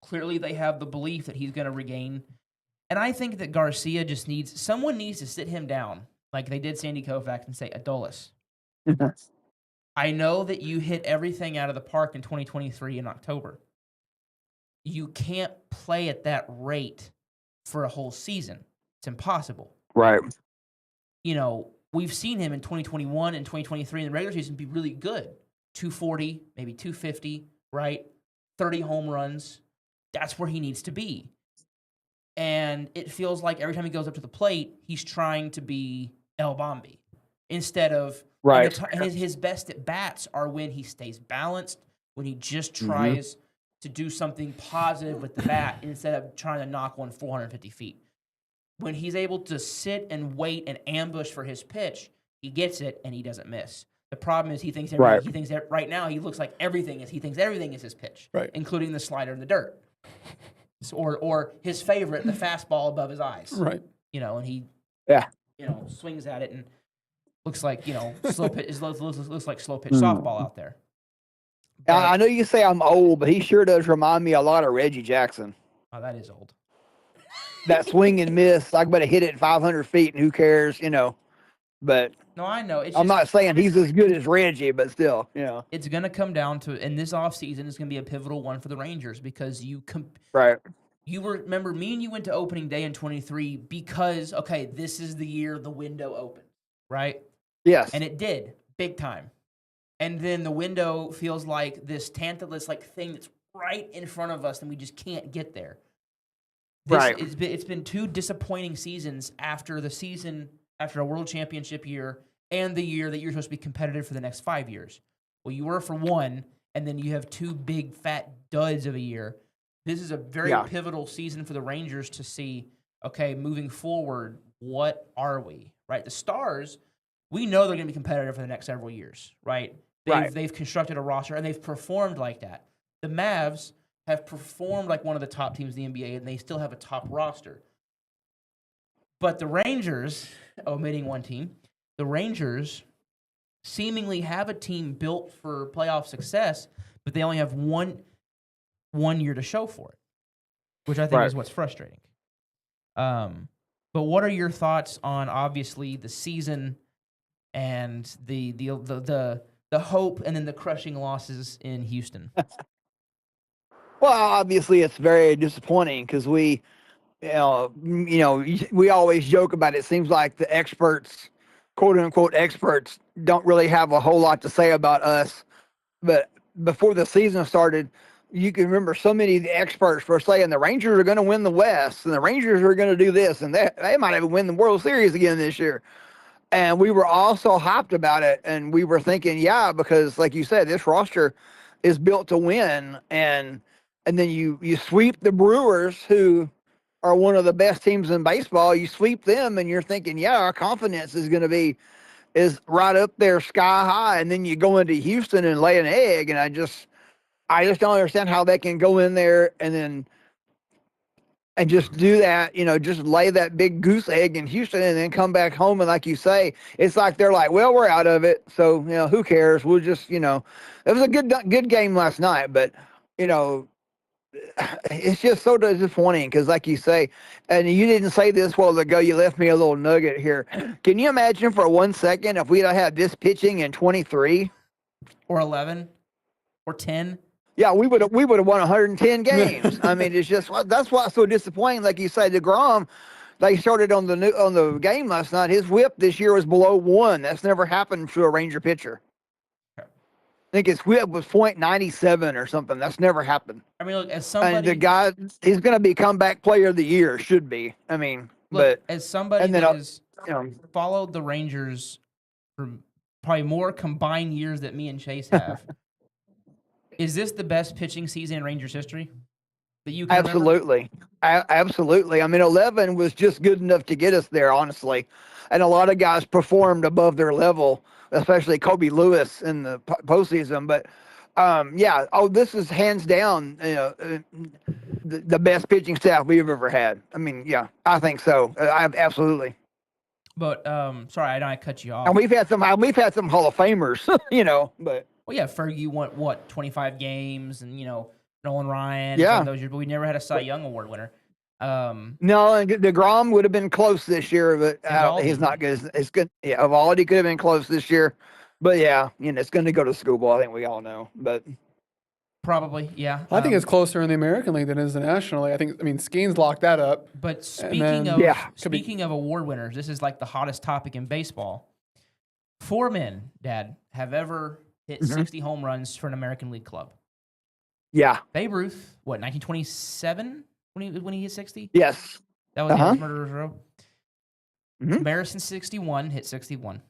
clearly they have the belief that he's going to regain. And I think that Garcia just someone needs to sit him down, like they did Sandy Koufax, and say, Adolis, I know that you hit everything out of the park in 2023 in October. You can't play at that rate for a whole season. It's impossible. Right. We've seen him in 2021 and 2023 in the regular season be really good. 240, maybe 250, right? 30 home runs. That's where he needs to be. And it feels like every time he goes up to the plate, he's trying to be El Bombi instead of right. And his best at bats are when he stays balanced, when he just tries to do something positive with the bat instead of trying to knock one 450 feet. When he's able to sit and wait and ambush for his pitch, he gets it and he doesn't miss. The problem is he thinks that right now he looks like everything is. He thinks everything is his pitch, including the slider in the dirt, or his favorite, the fastball above his eyes, right? And he, swings at it and looks like slow pitch. Looks like slow pitch softball out there. But, I know you say I'm old, but he sure does remind me a lot of Reggie Jackson. Oh, that is old. That swing and miss, like, but hit it 500 feet, and who cares, But no, I know. I'm not saying he's as good as Reggie, but still, It's going to come down to, and this offseason is going to be a pivotal one for the Rangers because right. You remember me and you went to opening day in 23 because, okay, this is the year the window opened, right? Yes. And it did, big time. And then the window feels like this tantalus thing that's right in front of us, and we just can't get there. Right. It's been 2 disappointing seasons after a world championship year and the year that you're supposed to be competitive for the next 5 years. Well, you were for one, and then you have 2 big fat duds of a year. This is a very pivotal season for the Rangers to see, okay, moving forward, what are we? Right? The Stars, we know they're going to be competitive for the next several years, right? They've constructed a roster, and they've performed like that. The Mavs have performed like one of the top teams in the NBA, and they still have a top roster. But the Rangers, omitting one team, the Rangers seemingly have a team built for playoff success, but they only have one year to show for it, which I think is what's frustrating. But what are your thoughts on, obviously, the season and the hope and then the crushing losses in Houston? Well, obviously, it's very disappointing because we always joke about it. It seems like the experts, quote unquote experts, don't really have a whole lot to say about us. But before the season started, you can remember so many of the experts were saying the Rangers are going to win the West and the Rangers are going to do this and that. They might even win the World Series again this year. And we were all so hyped about it. And we were thinking, because like you said, this roster is built to win. And then you sweep the Brewers, who are one of the best teams in baseball. You sweep them and you're thinking, our confidence is right up there sky high. And then you go into Houston and lay an egg. And I just don't understand how they can go in there and just do that, just lay that big goose egg in Houston and then come back home. And like you say, it's like they're like, well, we're out of it. So, who cares? We'll just, it was a good game last night, but, it's just so disappointing because, like you say, and you didn't say this a while ago, you left me a little nugget here. Can you imagine for 1 second if we'd had this pitching in 23 or 11 or 10? Yeah, we would have won 110 games. I mean, it's just that's why it's so disappointing. Like you say, DeGrom, they started on the game last night. His WHIP this year was below 1. That's never happened to a Ranger pitcher. I think his WHIP was .97 or something. That's never happened. I mean, look, as somebody, and the guy, he's going to be comeback player of the year. Should be. I mean, look, as somebody that has followed the Rangers for probably more combined years that me and Chase have. Is this the best pitching season in Rangers history that you can Absolutely. Absolutely. I mean, 11 was just good enough to get us there, honestly. And a lot of guys performed above their level, especially Kobe Lewis in the postseason. But, this is hands down the best pitching staff we've ever had. I mean, I think so. Absolutely. But, sorry, I know I cut you off. And we've had some Hall of Famers, but. Well, yeah, Fergie won, 25 games, and, Nolan Ryan, and those years, but we never had a Cy Young Award winner. No, and DeGrom would have been close this year, but he's not good. It's good. Yeah, Evaldi could have been close this year, but it's going to go to school ball. I think we all know, but probably, yeah. I think it's closer in the American League than it is in the National League. I mean, Skeens locked that up. But speaking of award winners, this is like the hottest topic in baseball. 4 men, Dad, have ever hit 60 home runs for an American League club. Yeah. Babe Ruth, 1927 when he hit 60? Yes. That was his Murderer's Row. Marison 61 hit 61.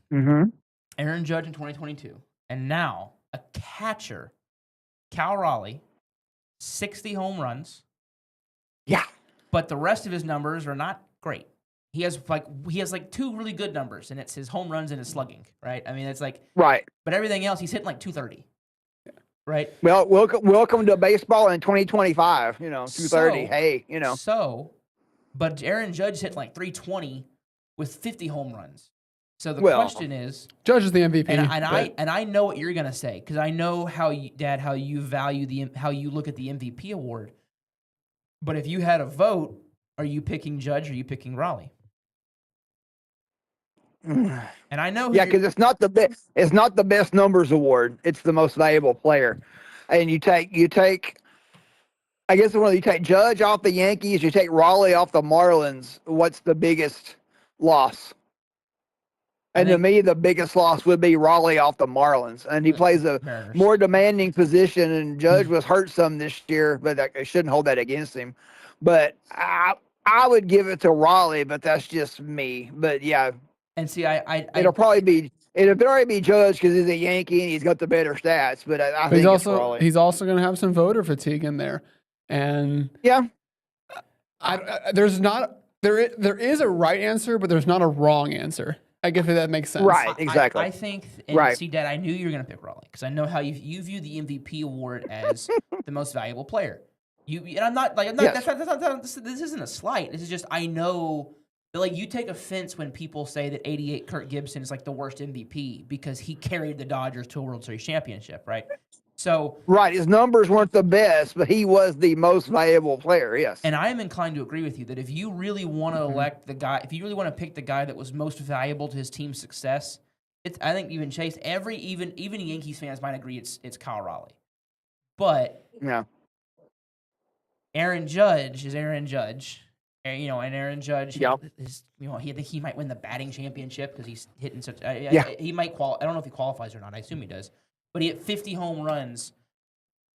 Aaron Judge in 2022. And now a catcher, Cal Raleigh, 60 home runs. Yeah. But the rest of his numbers are not great. He has 2 really good numbers, and it's his home runs and his slugging, right? I mean, it's like right. But everything else, he's hitting like 230, right? Well, welcome to baseball in 2025. 230. But Aaron Judge hit like 320 with 50 home runs. So the question is, Judge is the MVP, and I know what you're gonna say because I know how you value how you look at the MVP award. But if you had a vote, are you picking Judge or are you picking Raleigh? And I know, because it's not the best. It's not the best numbers award. It's the most valuable player, and you take. I guess when you take Judge off the Yankees, you take Raleigh off the Marlins. What's the biggest loss? And to me, the biggest loss would be Raleigh off the Marlins, and he plays a Mariners. more demanding position. And Judge was hurt some this year, but I shouldn't hold that against him. But I would give it to Raleigh, but that's just me. But yeah, And see, it'll probably be Judge because he's a Yankee and he's got the better stats. But I think it's Raleigh. He's also going to have some voter fatigue in there, and yeah, there is a right answer, but there's not a wrong answer. I guess that makes sense. Right, exactly. I think, and see, Dad, I knew you were going to pick Raleigh because I know how you view the MVP award as the most valuable player. And I'm not like this isn't a slight. This is just I know that like you take offense when people say that '88 Kirk Gibson is like the worst MVP because he carried the Dodgers to a World Series championship, right? So right, his numbers weren't the best, but he was the most valuable player. Yes, and I am inclined to agree with you that if you really want to elect the guy, if you really want to pick the guy that was most valuable to his team's success, I think even Chase, even Yankees fans might agree it's Kyle Raleigh, but yeah, Aaron Judge is Aaron Judge, and Aaron Judge, I think he might win the batting championship because he's hitting such. He might I don't know if he qualifies or not. I assume he does. But he hit 50 home runs,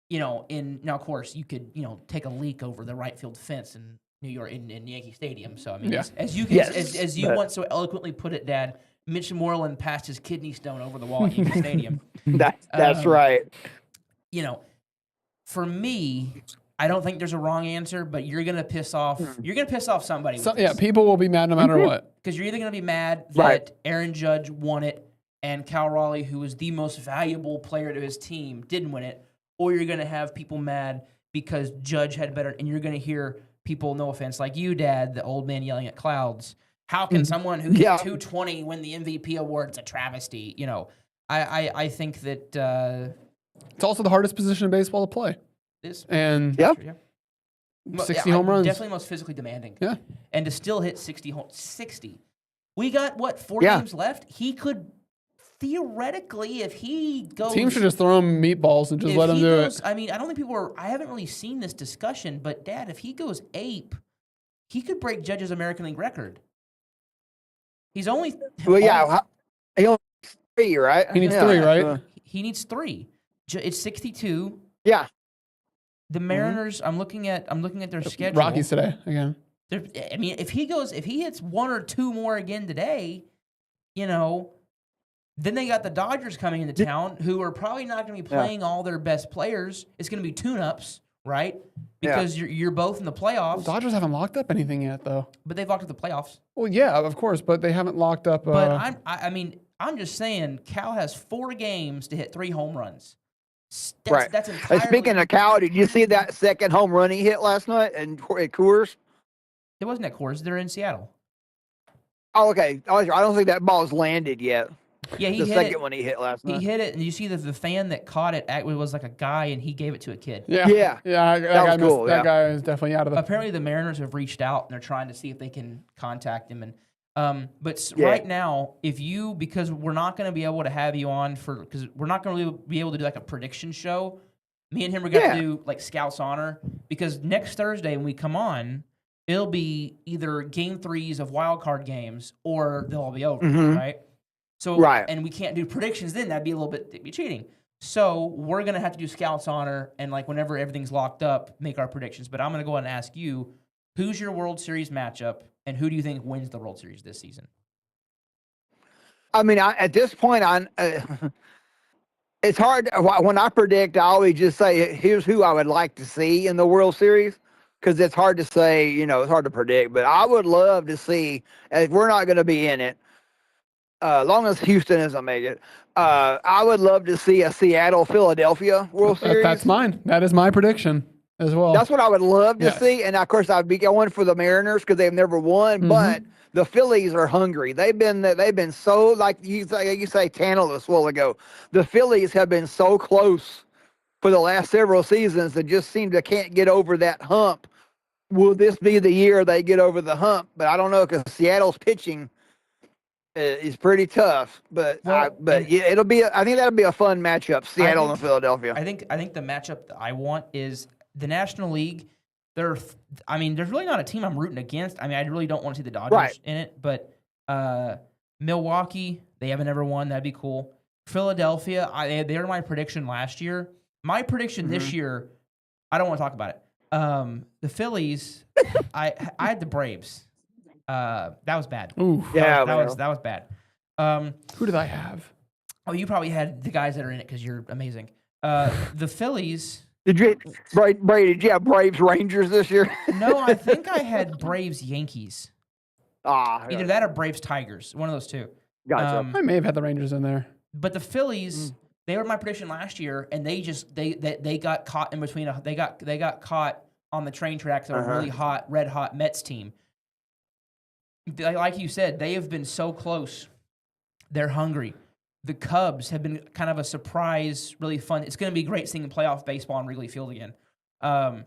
now of course you could, take a leak over the right field fence in New York in Yankee Stadium. So I mean, as you once so eloquently put it, Dad, Mitch Moreland passed his kidney stone over the wall at Yankee Stadium. That's right. For me, I don't think there's a wrong answer, but you're gonna piss off somebody. People will be mad no matter what. Because you're either gonna be mad that Aaron Judge won it and Cal Raleigh, who was the most valuable player to his team, didn't win it, or you're going to have people mad because Judge had better, and you're going to hear people, no offense, like you, Dad, the old man yelling at clouds. How can someone who hit 220 win the MVP award? It's a travesty. I think that it's also the hardest position in baseball to play. And 60 home runs. Definitely most physically demanding. Yeah. And to still hit 60. We got, 4 games left? He could... Theoretically, if he goes... Team should just throw him meatballs and just let him do it. I mean, I don't think I haven't really seen this discussion, but Dad, if he goes ape, he could break Judge's American League record. He's only... Well, he only needs 3, right? He needs 3, right? He needs 3. It's 62. Yeah. The Mariners, I'm looking at their schedule. Rockies today, again. I mean, if he hits 1 or 2 more again today, then they got the Dodgers coming into town, who are probably not going to be playing all their best players. It's going to be tune-ups, right? Because you're both in the playoffs. Well, Dodgers haven't locked up anything yet, though. But they've locked up the playoffs. Well, yeah, of course, but they haven't locked up. But I'm just saying, Cal has 4 games to hit 3 home runs. That's entirely. Speaking of Cal, did you see that second home run he hit last night at Coors? It wasn't at Coors. They're in Seattle. Oh, okay. I don't think that ball's landed yet. Yeah, the second one he hit last night. He hit it, and you see that the fan that caught it was like a guy, and he gave it to a kid. Yeah. That was cool. That guy is definitely out of the. Apparently, the Mariners have reached out, and they're trying to see if they can contact him. And right now, because we're not going to be able to have you on because we're not going to be able to do like a prediction show. Me and him are going to do like Scouts Honor because next Thursday when we come on, it'll be either game 3s of wild card games or they'll all be over, right? So, and we can't do predictions then. That'd be cheating. So we're going to have to do Scouts Honor and like whenever everything's locked up, make our predictions. But I'm going to go ahead and ask you, who's your World Series matchup and who do you think wins the World Series this season? I mean, at this point, it's hard. When I predict, I always just say, here's who I would like to see in the World Series. Because it's hard to say, it's hard to predict. But I would love to see, if we're not going to be in it, as long as Houston doesn't make it, I would love to see a Seattle-Philadelphia World Series. That's mine. That is my prediction as well. That's what I would love to see. And, of course, I'd be going for the Mariners because they've never won. But the Phillies are hungry. They've been so, like you say, Tantalus a while ago. The Phillies have been so close for the last several seasons that just seem to can't get over that hump. Will this be the year they get over the hump? But I don't know because Seattle's pitching is pretty tough. But it'll be. I think that'll be a fun matchup. Seattle and Philadelphia. I think the matchup that I want is the National League. There's really not a team I'm rooting against. I mean, I really don't want to see the Dodgers in it, but Milwaukee, They haven't ever won. That'd be cool. Philadelphia, they were my prediction last year. My prediction this year, I don't want to talk about it. The Phillies, I had the Braves. That was bad. Ooh. Yeah, That was bad. Who did I have? Oh, you probably had the guys that are in it because you're amazing. The Phillies. Did you, Brady? Did you have Braves Rangers this year? No, I think I had Braves Yankees. Either Yeah. that or Braves Tigers. One of those two. Gotcha. I may have had the Rangers in there. But the Phillies, they were my prediction last year, and they got caught in between. They got caught on the train tracks of a really red hot Mets team. Like you said, they have been so close. They're hungry. The Cubs have been kind of a surprise, really fun. It's going to be great seeing playoff baseball on Wrigley Field again. And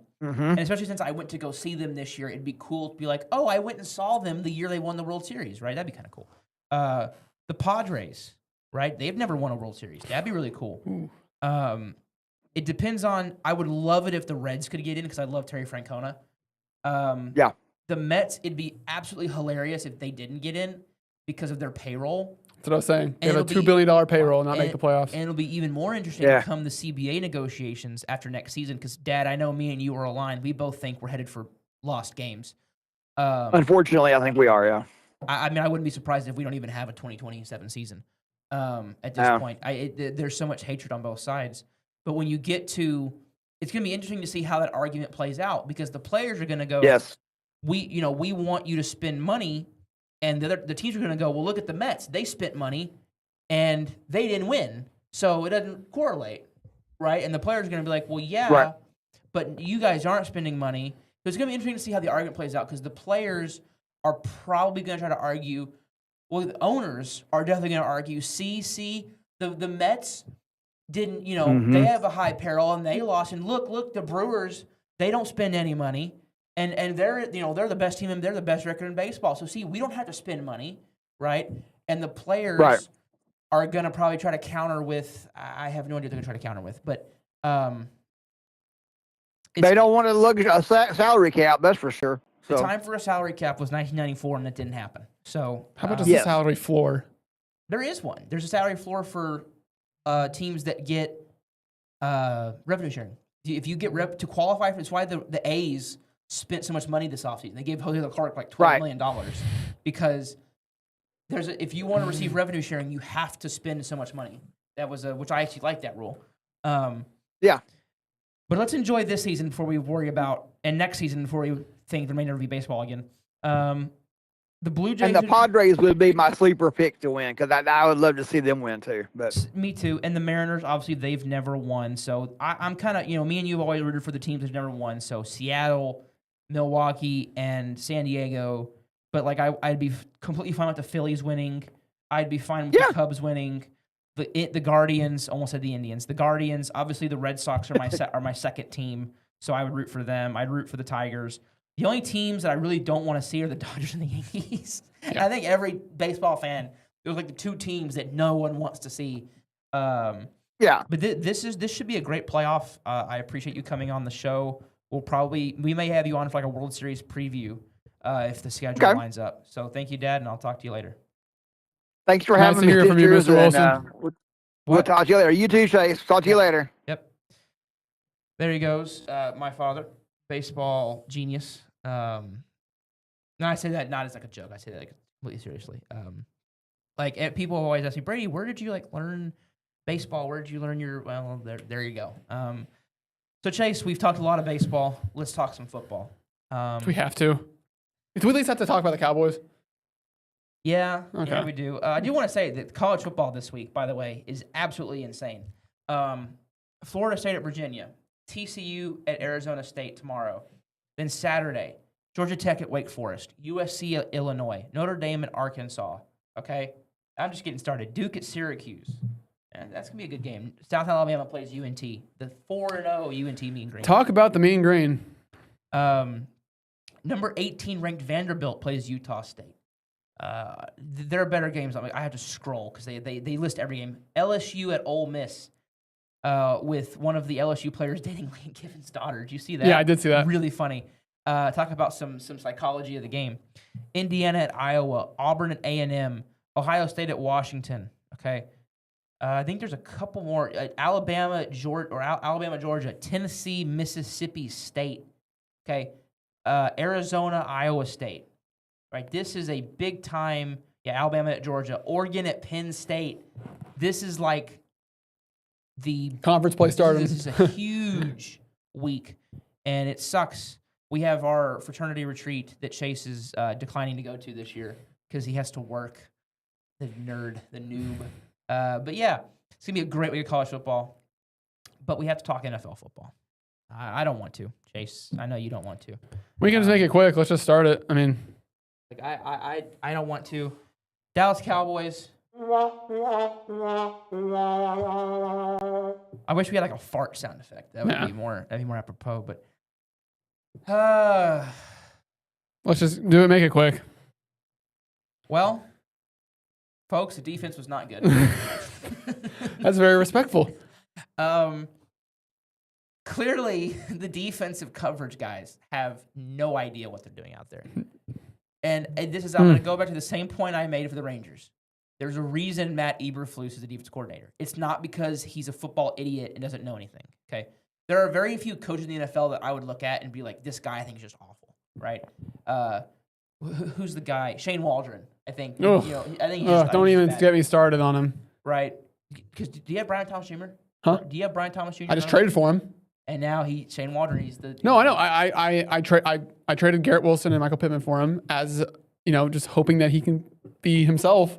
especially since I went to go see them this year, it'd be cool to be like, oh, I went and saw them the year they won the World Series, right? That'd be kind of cool. The Padres, right? They've never won a World Series. That'd be really cool. It depends on. I would love it if the Reds could get in because I love Terry Francona. Yeah. The Mets, it'd be absolutely hilarious if they didn't get in because of their payroll. That's what I was saying. They have a it'll $2 be- billion payroll and not make the playoffs. And it'll be even more interesting to come the CBA negotiations after next season because, Dad, I know me and you are aligned. We both think we're headed for lost games. Unfortunately, I think we are. Yeah. I mean, I wouldn't be surprised if we don't even have a 2027 season at this point. There's so much hatred on both sides. But when you get to, it's going to be interesting to see how that argument plays out because the players are going to go, Yes. we want you to spend money, and the teams are going to go, well, look at the Mets. They spent money, and they didn't win, so it doesn't correlate, right? And the players are going to be like, well, yeah, but you guys aren't spending money. So it's going to be interesting to see how the argument plays out because the players are probably going to try to argue. Well, the owners are definitely going to argue. The Mets didn't, they have a high payroll and they lost. And look, the Brewers, they don't spend any money, and they're the best team and they're the best record in baseball. So see, we don't have to spend money, right? And the players are going to probably try to counter with. I have no idea what they're going to try to counter with, but They don't want to look at a salary cap, that's for sure. So. The time for a salary cap was 1994, and it didn't happen. So how about just a salary floor? There is one. There's a salary floor for teams that get revenue sharing. If you get to qualify for, that's why the A's spent so much money this offseason. They gave Jose Leclerc like $12 million because if you want to receive revenue sharing, you have to spend so much money. That was which I actually like that rule. Yeah. But let's enjoy this season before we worry about, and next season before we think there may never be baseball again. The Blue Jays and the Padres would be my sleeper pick to win because I would love to see them win too. But me too. And the Mariners, obviously, they've never won. So I'm kind of, me and you have always rooted for the teams that never won. So Seattle, Milwaukee, and San Diego. But like I'd be completely fine with the Phillies winning. I'd be fine with the Cubs winning. The Guardians, almost said the Indians. The Guardians, obviously, the Red Sox are my second team. So I would root for them. I'd root for the Tigers. The only teams that I really don't want to see are the Dodgers and the Yankees. Yeah. I think every baseball fan, there's like the two teams that no one wants to see. But this should be a great playoff. I appreciate you coming on the show. We may have you on for like a World Series preview if the schedule lines up. So thank you, Dad, and I'll talk to you later. Thanks for having me. Nice to hear from you, Mr. Wilson. We'll talk to you later. You too, Chase. Talk to you later. Yep. There he goes, my father, baseball genius. No, I say that not as like a joke. I say that like completely seriously. People always ask me, Brady, where did you learn baseball? Where did you learn your? Well, there you go. So Chase, we've talked a lot of baseball. Let's talk some football. We have to. Do we at least have to talk about the Cowboys? Yeah, okay. Yeah, we do. I do want to say that college football this week, by the way, is absolutely insane. Florida State at Virginia, TCU at Arizona State tomorrow. Then Saturday, Georgia Tech at Wake Forest, USC at Illinois, Notre Dame at Arkansas. Okay, I'm just getting started. Duke at Syracuse. And that's going to be a good game. South Alabama plays UNT. The 4-0 UNT Mean Green. Talk about the Mean Green. Number 18 ranked Vanderbilt plays Utah State. There are better games. I have to scroll because they list every game. LSU at Ole Miss with one of the LSU players dating Lane Kiffin's daughter. Did you see that? Yeah, I did see that. Really funny. Talk about some psychology of the game. Indiana at Iowa. Auburn at A&M. Ohio State at Washington. Okay. I think there's a couple more. Alabama, Georgia, Tennessee, Mississippi State. Okay. Arizona, Iowa State. Right. This is a big time. Yeah, Alabama at Georgia. Oregon at Penn State. This is like the Conference play starting. This is a huge week, and it sucks. We have our fraternity retreat that Chase is declining to go to this year because he has to work. The nerd, the noob. But yeah, it's going to be a great week of college football. But we have to talk NFL football. I don't want to, Chase. I know you don't want to. We can just make it quick. Let's just start it. I mean, like I don't want to. Dallas Cowboys. I wish we had like a fart sound effect. That would be more apropos. But let's just do it. Make it quick. Well, folks, the defense was not good. That's very respectful. Clearly, the defensive coverage guys have no idea what they're doing out there. And this is, I'm going to go back to the same point I made for the Rangers. There's a reason Matt Eberflus is the defense coordinator. It's not because he's a football idiot and doesn't know anything. Okay, there are very few coaches in the NFL that I would look at and be like, this guy I think is just awful, right? Who's the guy? Shane Waldron, I think. I think. Don't even get me started on him. Right? Because do you have Brian Thomas Jr.? Huh? Do you have Brian Thomas Jr.? I just traded for him. And now Shane Waldron. He's the. No, I know. I traded Garrett Wilson and Michael Pittman for him as just hoping that he can be himself.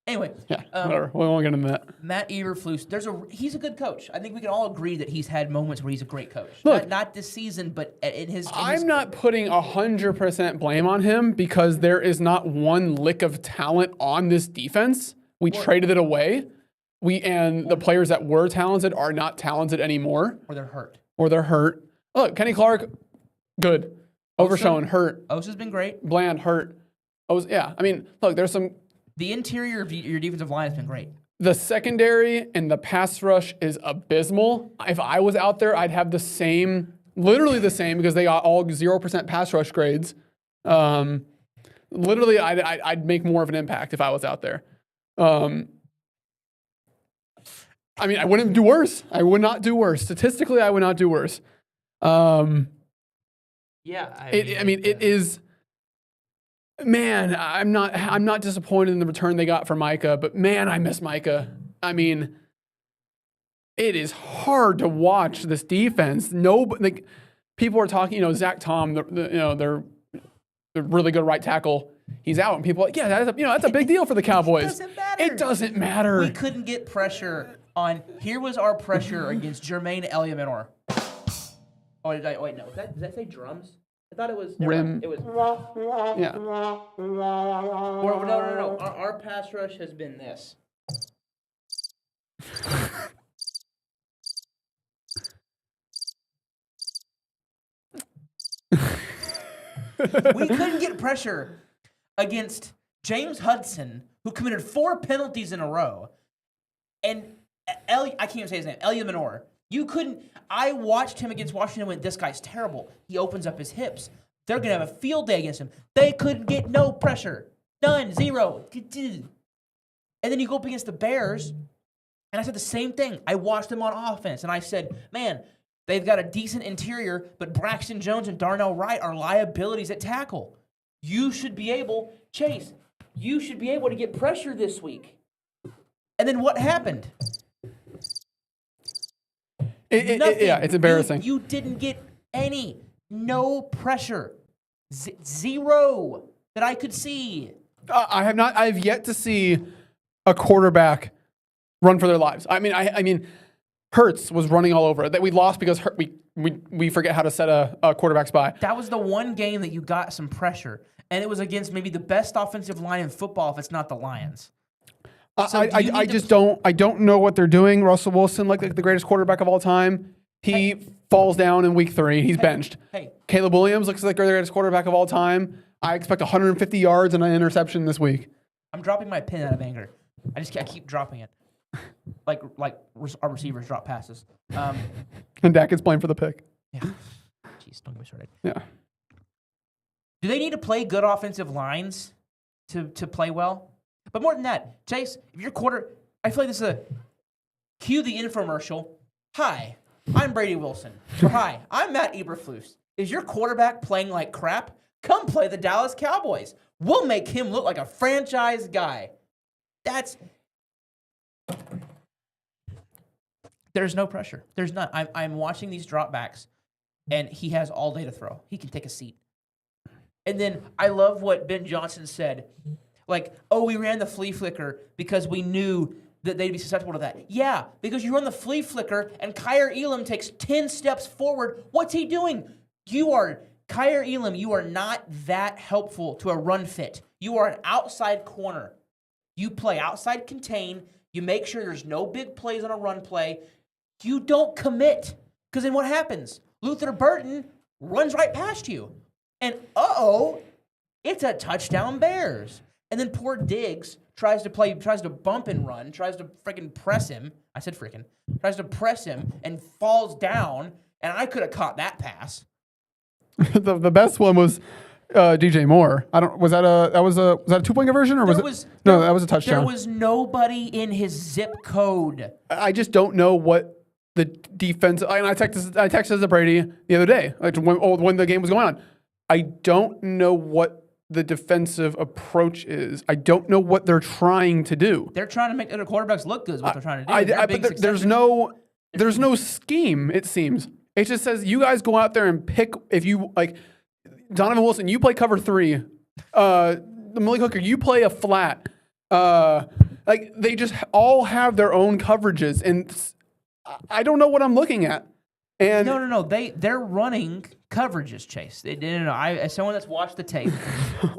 Anyway, yeah, whatever. We won't get into that. Matt Eberflus, he's a good coach. I think we can all agree that he's had moments where he's a great coach. Look, not this season, but in his. I'm not putting 100% blame on him because there is not one lick of talent on this defense. We traded it away. The players that were talented are not talented anymore. Or they're hurt. Look, Kenny Clark, good. Overshown, hurt. Osa's been great. Bland, hurt. Yeah, I mean, look, there's some. The interior of your defensive line has been great. The secondary and the pass rush is abysmal. If I was out there, I'd have literally the same, because they got all 0% pass rush grades. Literally, I'd make more of an impact if I was out there. I mean, I wouldn't do worse. I would not do worse. Statistically, I would not do worse. It is. Man, I'm not disappointed in the return they got for Micah, but man, I miss Micah. I mean, it is hard to watch this defense. People are talking. Zach Tom, they're really good right tackle. He's out, and people are like, yeah, that's a big deal for the Cowboys. It doesn't matter. We couldn't get pressure on. Here was our pressure against Jermaine Eliaminor. Oh, wait, no. Does that say drums? I thought it was rim. It was yeah. No. Our pass rush has been this. We couldn't get pressure against James Hudson, who committed 4 penalties in a row, and I can't even say his name. Eliaminor. You couldn't. I watched him against Washington and went, this guy's terrible. He opens up his hips. They're going to have a field day against him. They couldn't get no pressure. None. 0. And then you go up against the Bears, and I said the same thing. I watched them on offense, and I said, man, they've got a decent interior, but Braxton Jones and Darnell Wright are liabilities at tackle. You should be able, Chase, to get pressure this week. And then what happened? It's embarrassing. You didn't get no pressure. 0 that I could see. I've yet to see a quarterback run for their lives. I mean, Hurts was running all over. That we lost because we forget how to set a quarterback spy. That was the one game that you got some pressure, and it was against maybe the best offensive line in football if it's not the Lions. So I don't know what they're doing. Russell Wilson, like the greatest quarterback of all time, he falls down in week 3. He's benched. Caleb Williams looks like the greatest quarterback of all time. I expect 150 yards and an interception this week. I'm dropping my pen out of anger. I keep dropping it, like our receivers drop passes. And Dak gets blamed for the pick. Yeah. Jeez, don't get me started. Yeah. Do they need to play good offensive lines to play well? But more than that, Chase, if your quarter, I feel like this is a cue the infomercial. Hi, I'm Brady Wilson. Or hi, I'm Matt Eberflus. Is your quarterback playing like crap? Come play the Dallas Cowboys. We'll make him look like a franchise guy. There's no pressure. There's none. I'm watching these dropbacks, and he has all day to throw. He can take a seat. And then I love what Ben Johnson said. Like, oh, we ran the flea flicker because we knew that they'd be susceptible to that. Yeah, because you run the flea flicker, and Kyer Elam takes 10 steps forward. What's he doing? Kyer Elam, you are not that helpful to a run fit. You are an outside corner. You play outside contain. You make sure there's no big plays on a run play. You don't commit. Because then what happens? Luther Burton runs right past you. And it's a touchdown Bears. And then poor Diggs tries to bump and run, tries to freaking press him. I said freaking. Tries to press him and falls down. And I could have caught that pass. The best one was DJ Moore. Was that a 2-point conversion or that was a touchdown? There was nobody in his zip code. I just don't know what the defense. I texted Brady the other day, like when the game was going on. I don't know what the defensive approach is. I don't know what they're trying to do. They're trying to make other quarterbacks look good. Is what they're trying to do. But there's no scheme. It seems. It just says you guys go out there and pick. If you like Donovan Wilson, you play cover 3. Malik Hooker, you play a flat. Like they just all have their own coverages, and I don't know what I'm looking at. And no. They're running coverages, Chase. No. As someone that's watched the tape,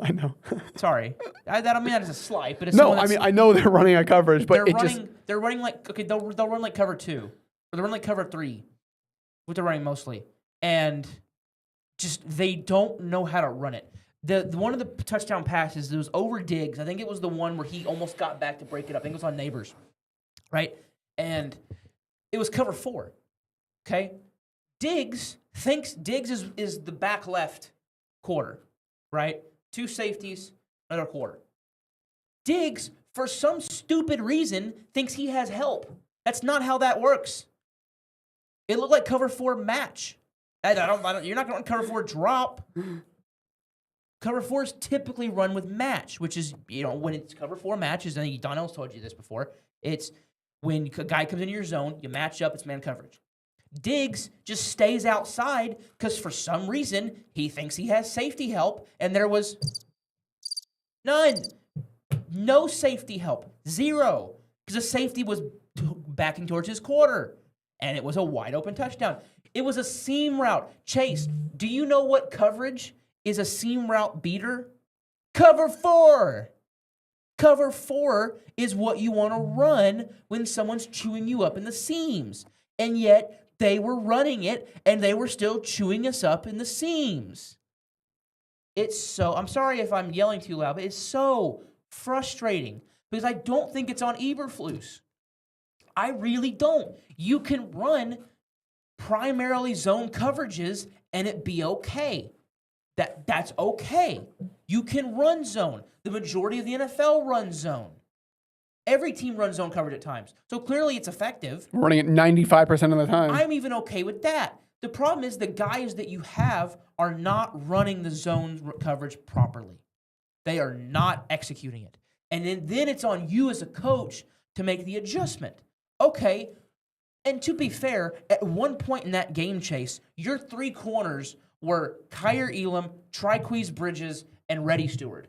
I know. Sorry, I don't mean that as a slight, but I know they're running a coverage, but they're running like they'll run like cover 2, or they'll run like cover 3, what they're running mostly, and just they don't know how to run it. The one of the touchdown passes, it was over Diggs. I think it was the one where he almost got back to break it up. I think it was on Neighbors, right? And it was cover 4. Okay, Diggs thinks Diggs is the back left quarter, right? 2 safeties, another quarter. Diggs, for some stupid reason, thinks he has help. That's not how that works. It looked like cover 4 match. You're not going to run cover 4 drop. Cover 4 is typically run with match, which is, when it's cover 4 matches, and Donnell's told you this before, it's when a guy comes into your zone, you match up, it's man coverage. Diggs just stays outside because for some reason he thinks he has safety help, and there was none. No safety help. 0. Because the safety was backing towards his quarter, and it was a wide open touchdown. It was a seam route. Chase, do you know what coverage is a seam route beater? Cover 4. Cover 4 is what you want to run when someone's chewing you up in the seams. And yet they were running it, and they were still chewing us up in the seams. I'm sorry if I'm yelling too loud, but it's so frustrating because I don't think it's on Eberflus. I really don't. You can run primarily zone coverages and it be okay. That's okay. You can run zone. The majority of the NFL runs zone. Every team runs zone coverage at times. So clearly it's effective. We're running it 95% of the time. I'm even okay with that. The problem is the guys that you have are not running the zone coverage properly. They are not executing it. And then it's on you as a coach to make the adjustment. Okay, and to be fair, at one point in that game, Chase, your 3 corners were Kyer Elam, Triqueze Bridges, and Reddy Stewart.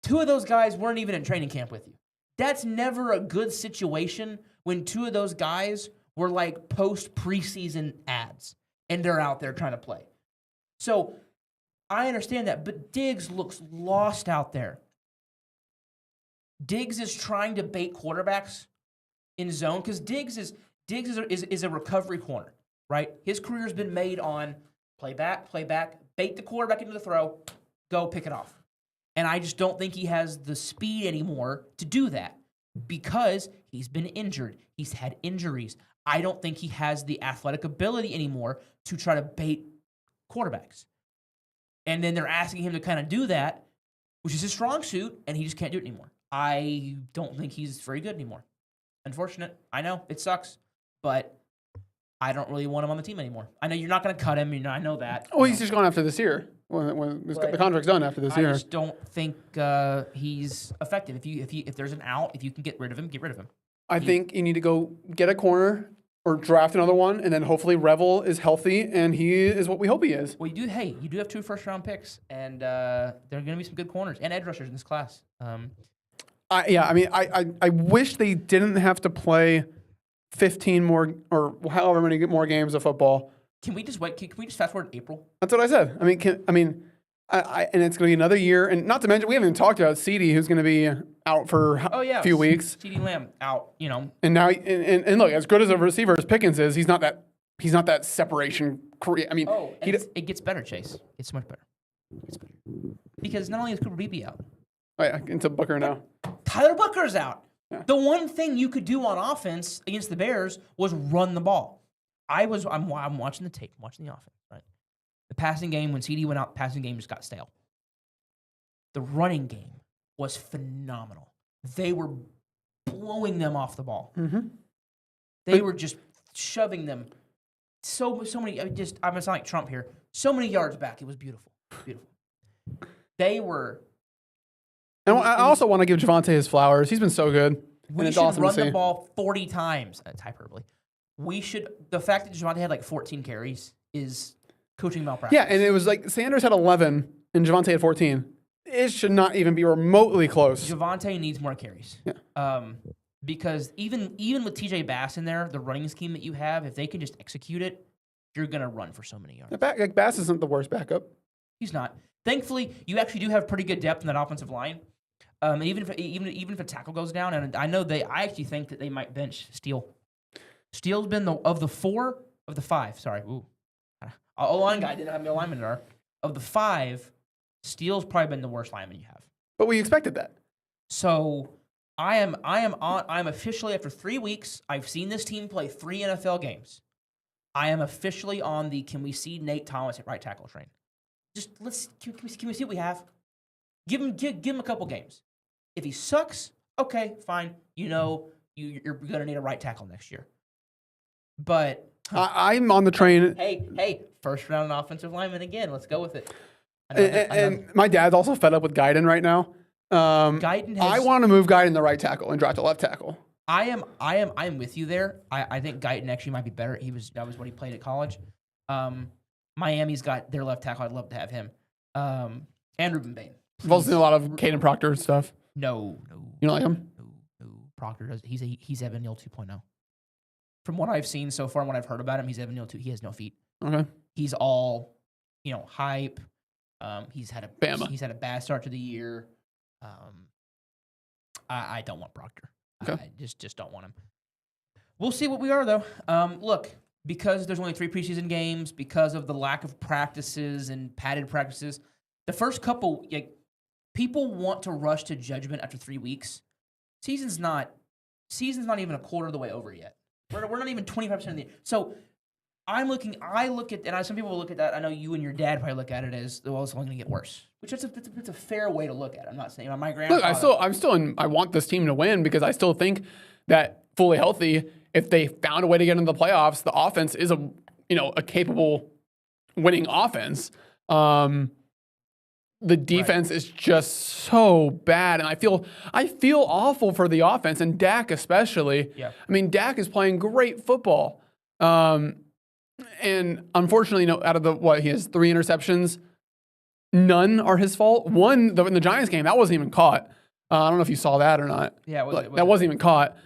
2 of those guys weren't even in training camp with you. That's never a good situation when 2 of those guys were like post-preseason ads, and they're out there trying to play. So I understand that, but Diggs looks lost out there. Diggs is trying to bait quarterbacks in zone because Diggs is a recovery corner, right? His career's been made on play back, bait the quarterback into the throw, go pick it off. And I just don't think he has the speed anymore to do that because he's been injured. He's had injuries. I don't think he has the athletic ability anymore to try to bait quarterbacks. And then they're asking him to kind of do that. which is his strong suit, and he just can't do it anymore. I don't think he's very good anymore. Unfortunate. I know it sucks, but I don't really want him on the team anymore. I know you're not going to cut him. I know that. Oh, he's just gone after this year. When the contract's done after this year. I just don't think he's effective. If there's an out, if you can get rid of him, get rid of him. I think you need to go get a corner or draft another one, and then hopefully Revel is healthy, and he is what we hope he is. Well, you do have 2 first-round picks, and there are going to be some good corners and edge rushers in this class. I wish they didn't have to play 15 more or however many more games of football. Can we just wait? Can we just fast forward to April? That's what I said. And it's going to be another year, and not to mention we haven't even talked about CD, who's going to be out for a few weeks. CD Lamb out, And now, and look, as good as a receiver as Pickens is, he's not that separation. It gets better, Chase. It's so much better. Because not only is Cooper Beebe out. Oh yeah, into Booker now. Tyler Booker's out. Yeah. The one thing you could do on offense against the Bears was run the ball. I'm watching the tape, I'm watching the offense, right? The passing game, when CD went out, the passing game just got stale. The running game was phenomenal. They were blowing them off the ball. Mm-hmm. They were just shoving them so many. I'm gonna sound like Trump here. So many yards back. It was beautiful. Beautiful. They were. And I also want to give Javonte his flowers. He's been so good. We should awesome run the ball 40 times. That's hyperbole. The fact that Javonte had like 14 carries is coaching malpractice. Yeah, and it was like Sanders had 11 and Javonte had 14. It should not even be remotely close. Javonte needs more carries. Yeah. Because even with TJ Bass in there, the running scheme that you have, if they can just execute it, you're going to run for so many yards. Bass isn't the worst backup. He's not. Thankfully, you actually do have pretty good depth in that offensive line. Even if a tackle goes down, and I actually think that they might bench Steele. Steele's been of the 5. Sorry, O-line guy didn't have no lineman there. Of the 5, Steele's probably been the worst lineman you have. But we expected that. So I'm officially, after 3 weeks, I've seen this team play 3 NFL games. I am officially on the can we see Nate Thomas at right tackle train. Just can we see what we have? Give him a couple games. If he sucks, okay, fine. You're gonna need a right tackle next year. But I'm on the train. Hey, first round offensive lineman again. Let's go with it. And my dad's also fed up with Guyton right now. I want to move Guyton to right tackle and drop to left tackle. I am with you there. I think Guyton actually might be better. That was what he played at college. Miami's got their left tackle. I'd love to have him. And Ruben Bain. I've also seen a lot of Caden Proctor stuff. No. You don't like him? No. Proctor does. He's Evan Neal 2.0. From what I've seen so far and what I've heard about him, he's Evan Neal 2. He has no feet. Okay. He's all, hype. He's had a bad start to the year. I don't want Proctor. Okay. I just don't want him. We'll see what we are though. Look, because there's only 3 preseason games, because of the lack of practices and padded practices, the first couple, people want to rush to judgment after 3 weeks. Season's not even a quarter of the way over yet. We're not even 25% of the year. So I look at, and some people will look at that. I know you and your dad probably look at it as, well, it's only going to get worse. Which it's a fair way to look at it. I'm not saying my grandfather. Look, I want this team to win because I still think that fully healthy, if they found a way to get into the playoffs, the offense is a capable winning offense. The defense is just so bad, and I feel awful for the offense and Dak especially. Yeah. I mean, Dak is playing great football, and unfortunately, out of he has 3 interceptions. None are his fault. One in the Giants game that wasn't even caught. I don't know if you saw that or not. Yeah, that wasn't even caught.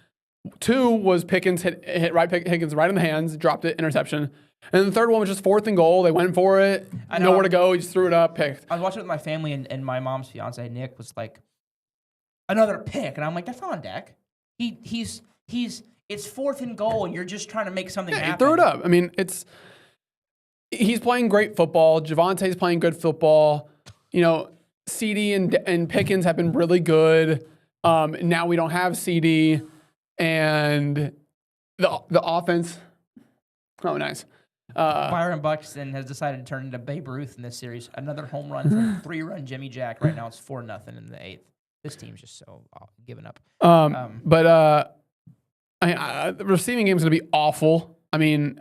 2 was Pickens hit Higgins right in the hands, dropped it, interception. And the third one was just 4th and goal. They went for it. Nowhere to go. He just threw it up, picked. I was watching it with my family, and my mom's fiance Nick was like, another pick, and I'm like, that's not on Dak. It's 4th and goal, and you're just trying to make something happen. He threw it up. I mean, he's playing great football. Javonte's playing good football. CD and Pickens have been really good. Now we don't have CD, and the offense. Oh, nice. Byron Buxton has decided to turn into Babe Ruth in this series. Another home run from 3-run Jimmy Jack. Right now it's 4-0 in the 8th. This team's just so giving up. The receiving game is going to be awful. I mean,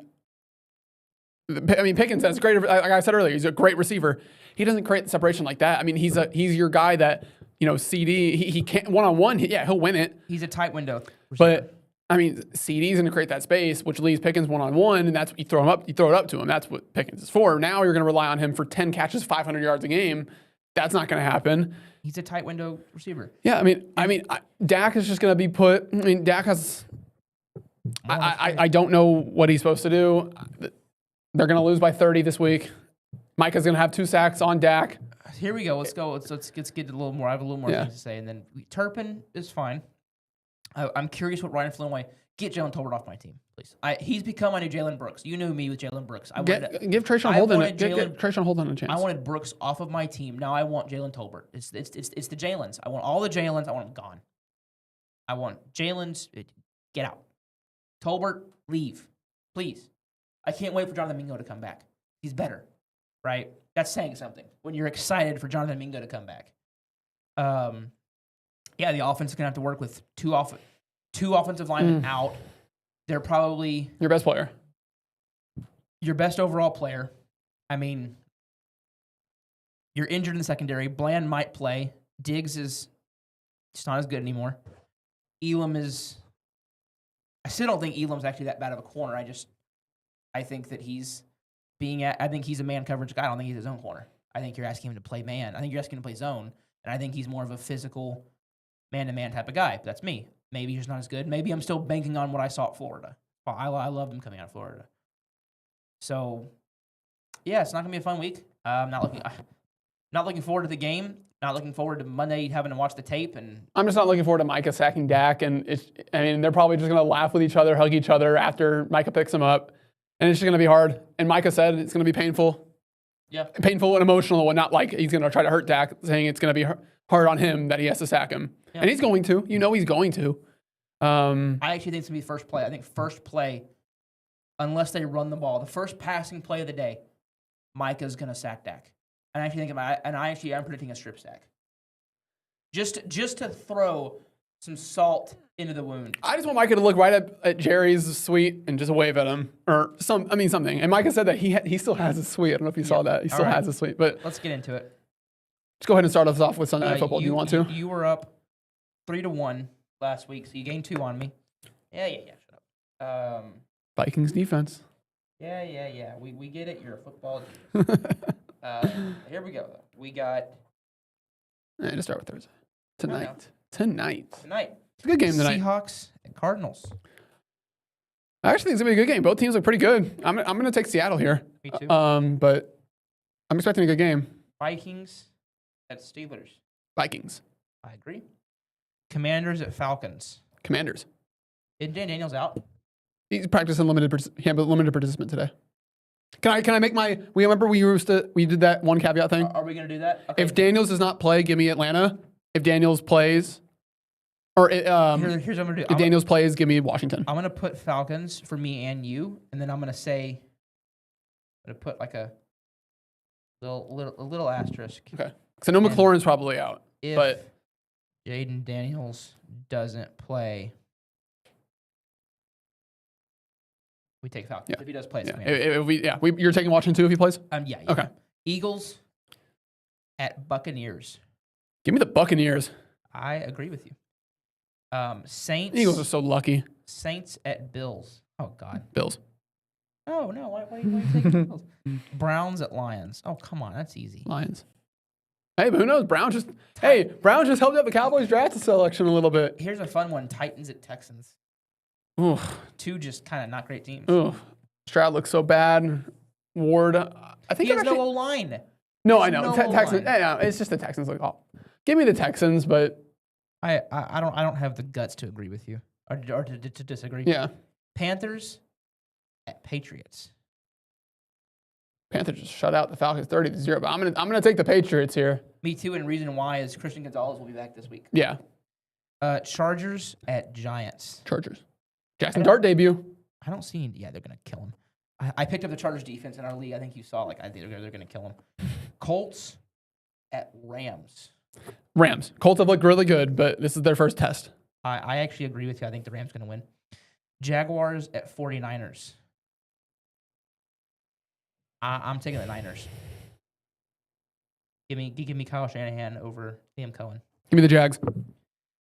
Pickens has great. Like I said earlier, he's a great receiver. He doesn't create the separation like that. I mean, he's your guy that CD. He can't one-on-one. He'll win it. He's a tight window receiver. But I mean, CD's going to create that space, which leaves Pickens one-on-one, and that's what you throw him up. You throw it up to him. That's what Pickens is for. Now you're going to rely on him for 10 catches, 500 yards a game. That's not going to happen. He's a tight window receiver. Yeah, I mean, Dak is just going to be put. I mean, Dak has. I don't know what he's supposed to do. They're going to lose by 30 this week. Micah's going to have 2 sacks on Dak. Here we go. Let's go. Let's get a little more. I have a little more things to say, and then Turpin is fine. I'm curious what Ryan Flournoy get Jalen Tolbert off my team, please. He's become my new Jalen Brooks. You knew me with Jalen Brooks. Give Trayshawn Holden a chance. I wanted Brooks off of my team. Now I want Jalen Tolbert. It's the Jalen's. I want all the Jalen's. I want them gone. I want Jalen's. Get out. Tolbert, leave, please. I can't wait for Jonathan Mingo to come back. He's better, right? That's saying something when you're excited for Jonathan Mingo to come back. Yeah, the offense is going to have to work with two offensive linemen out. They're probably your best player. Your best overall player. I mean, you're injured in the secondary. Bland might play. Diggs is just not as good anymore. Elam is... I still don't think Elam's actually that bad of a corner. I think that he's I think he's a man coverage guy. I don't think he's his own corner. I think you're asking him to play man. I think you're asking him to play zone. And I think he's more of a physical man-to-man type of guy. That's me. Maybe he's not as good. Maybe I'm still banking on what I saw at Florida. I love him coming out of Florida. So, yeah, it's not going to be a fun week. I'm not looking forward to the game. Not looking forward to Monday having to watch the tape. And I'm just not looking forward to Micah sacking Dak. And they're probably just going to laugh with each other, hug each other after Micah picks him up. And it's just going to be hard. And Micah said it's going to be painful. Yeah. Painful and emotional, and not like he's going to try to hurt Dak, saying it's going to be hard on him that he has to sack him. Yeah. And he's going to. He's going to. I actually think it's going to be first play. I think first play, unless they run the ball, the first passing play of the day, Micah's going to sack Dak. And I actually think I'm predicting a strip sack. Just to throw some salt into the wound. I just want Micah to look right at Jerry's suite and just wave at him or something. And Micah said that he still has his suite. I don't know if you saw that. He still has his suite. But let's get into it. Let's go ahead and start us off with Sunday Night Football. Do you want to? You were up 3-1 last week, so you gained 2 on me. Yeah. Shut up. Vikings defense. Yeah. We get it. You're a football here we go. We got. Just start with Thursday. Tonight. It's a good game tonight. Seahawks and Cardinals. I actually think it's going to be a good game. Both teams look pretty good. I'm going to take Seattle here. Me too. But I'm expecting a good game. Vikings at Steelers. Vikings. I agree. Commanders at Falcons. Commanders. Is Dan Daniels out? He's practicing limited participant today. Can I make my? Remember we did that one caveat thing. Are we going to do that? Okay. If Daniels does not play, give me Atlanta. If Daniels plays, or here's what I'm going to do. If Daniels plays, give me Washington. I'm going to put Falcons for me and you, and then I'm going to say, I'm going to put like a little asterisk. Okay. So no McLaurin's probably out. If Jaden Daniels doesn't play, we take Falcons. Yeah. If he does play, you're taking Washington too if he plays? Yeah. Okay. Eagles at Buccaneers. Give me the Buccaneers. I agree with you. Saints. Eagles are so lucky. Saints at Bills. Oh God. Bills. Oh no! Why are you taking Bills? Browns at Lions. Oh come on, that's easy. Lions. Hey, but who knows? Browns just helped out the Cowboys draft selection a little bit. Here's a fun one: Titans at Texans. Oof. 2 just kind of not great teams. Oof. Stroud looks so bad. Ward, I think he has no O-line. No, I know. Texans. Yeah, it's just the Texans look off. Give me the Texans, but I don't have the guts to agree with you or to disagree. Yeah. Panthers at Patriots. Panthers just shut out the Falcons 30-0, but I'm gonna take the Patriots here. Me too, and reason why is Christian Gonzalez will be back this week. Yeah. Chargers at Giants. Chargers. Jackson Dart debut. I don't see. Yeah, they're gonna kill him. I picked up the Chargers defense in our league. I think you saw. Like I think they're going to kill them. Colts at Rams. Rams. Colts have looked really good, but this is their first test. I actually agree with you. I think the Rams going to win. Jaguars at 49ers. I'm taking the Niners. Give me Kyle Shanahan over Liam Cohen. Give me the Jags.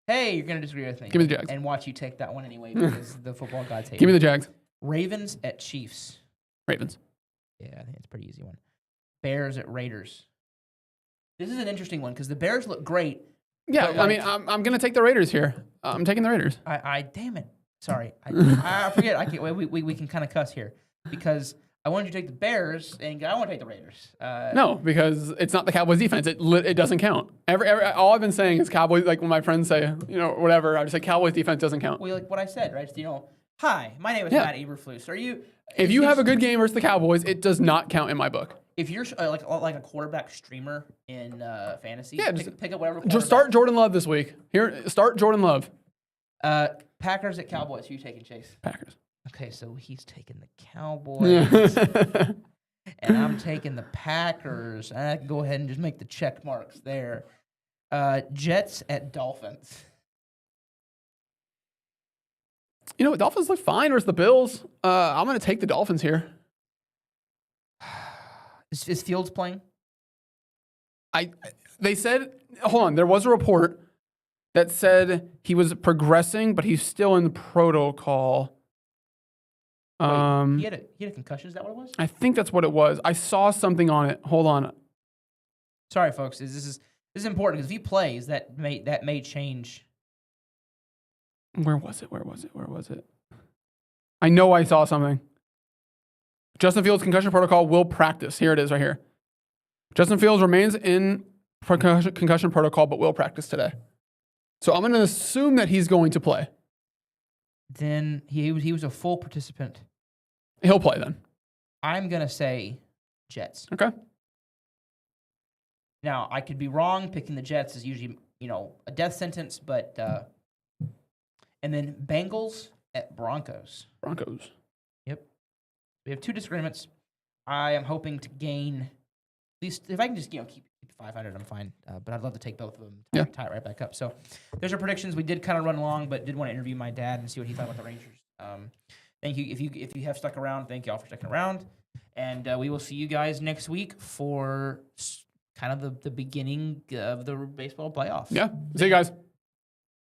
Hey, you're going to disagree with me. Give me the Jags. And watch you take that one anyway because the football gods hate Give me me. the Jags. Ravens at Chiefs. Ravens. Yeah, I think it's a pretty easy one. Bears at Raiders. This is an interesting one because the Bears look great. Yeah, But, I mean, I'm going to take the Raiders here. I'm taking the Raiders. I damn it. Sorry. I forget. I can't. We can kind of cuss here because I wanted you to take the Bears and I want to take the Raiders. No, because it's not the Cowboys defense. It doesn't count. All I've been saying is Cowboys. Like when my friends say, whatever, I just say Cowboys defense doesn't count. Well, like what I said, right? Hi, my name is Matt Eberflus. Are you? If you have a good game versus the Cowboys, it does not count in my book. If you're like a quarterback streamer in fantasy, Yeah, pick up whatever. Just start Jordan Love this week. Start Jordan Love. Packers at Cowboys. Who you taking, Chase? Packers. Okay, so he's taking the Cowboys, and I'm taking the Packers. And I can go ahead and just make the check marks there. Jets at Dolphins. Dolphins look fine versus the Bills. I'm going to take the Dolphins here. Is Fields playing? They said, hold on, there was a report that said he was progressing, but he's still in the protocol. Wait, he had a concussion. Is that what it was? I think that's what it was. I saw something on it. Hold on. Sorry, folks. This is important because if he plays, that may change. Where was it? I know I saw something. Justin Fields' concussion protocol will practice. Here it is right here. Justin Fields remains in concussion protocol, but will practice today. So I'm going to assume that he's going to play. Then he was a full participant. He'll play then. I'm going to say Jets. Okay. Now, I could be wrong. Picking the Jets is usually, a death sentence, but and then Bengals at Broncos. Broncos. Yep. We have two disagreements. I am hoping to gain at least if I can just keep 500, I'm fine. But I'd love to take both of them. Tie it right back up. So there's our predictions. We did kind of run long, but did want to interview my dad and see what he thought about the Rangers. Thank you if you have stuck around. Thank you all for sticking around, and we will see you guys next week for kind of the beginning of the baseball playoffs. Yeah. See you guys.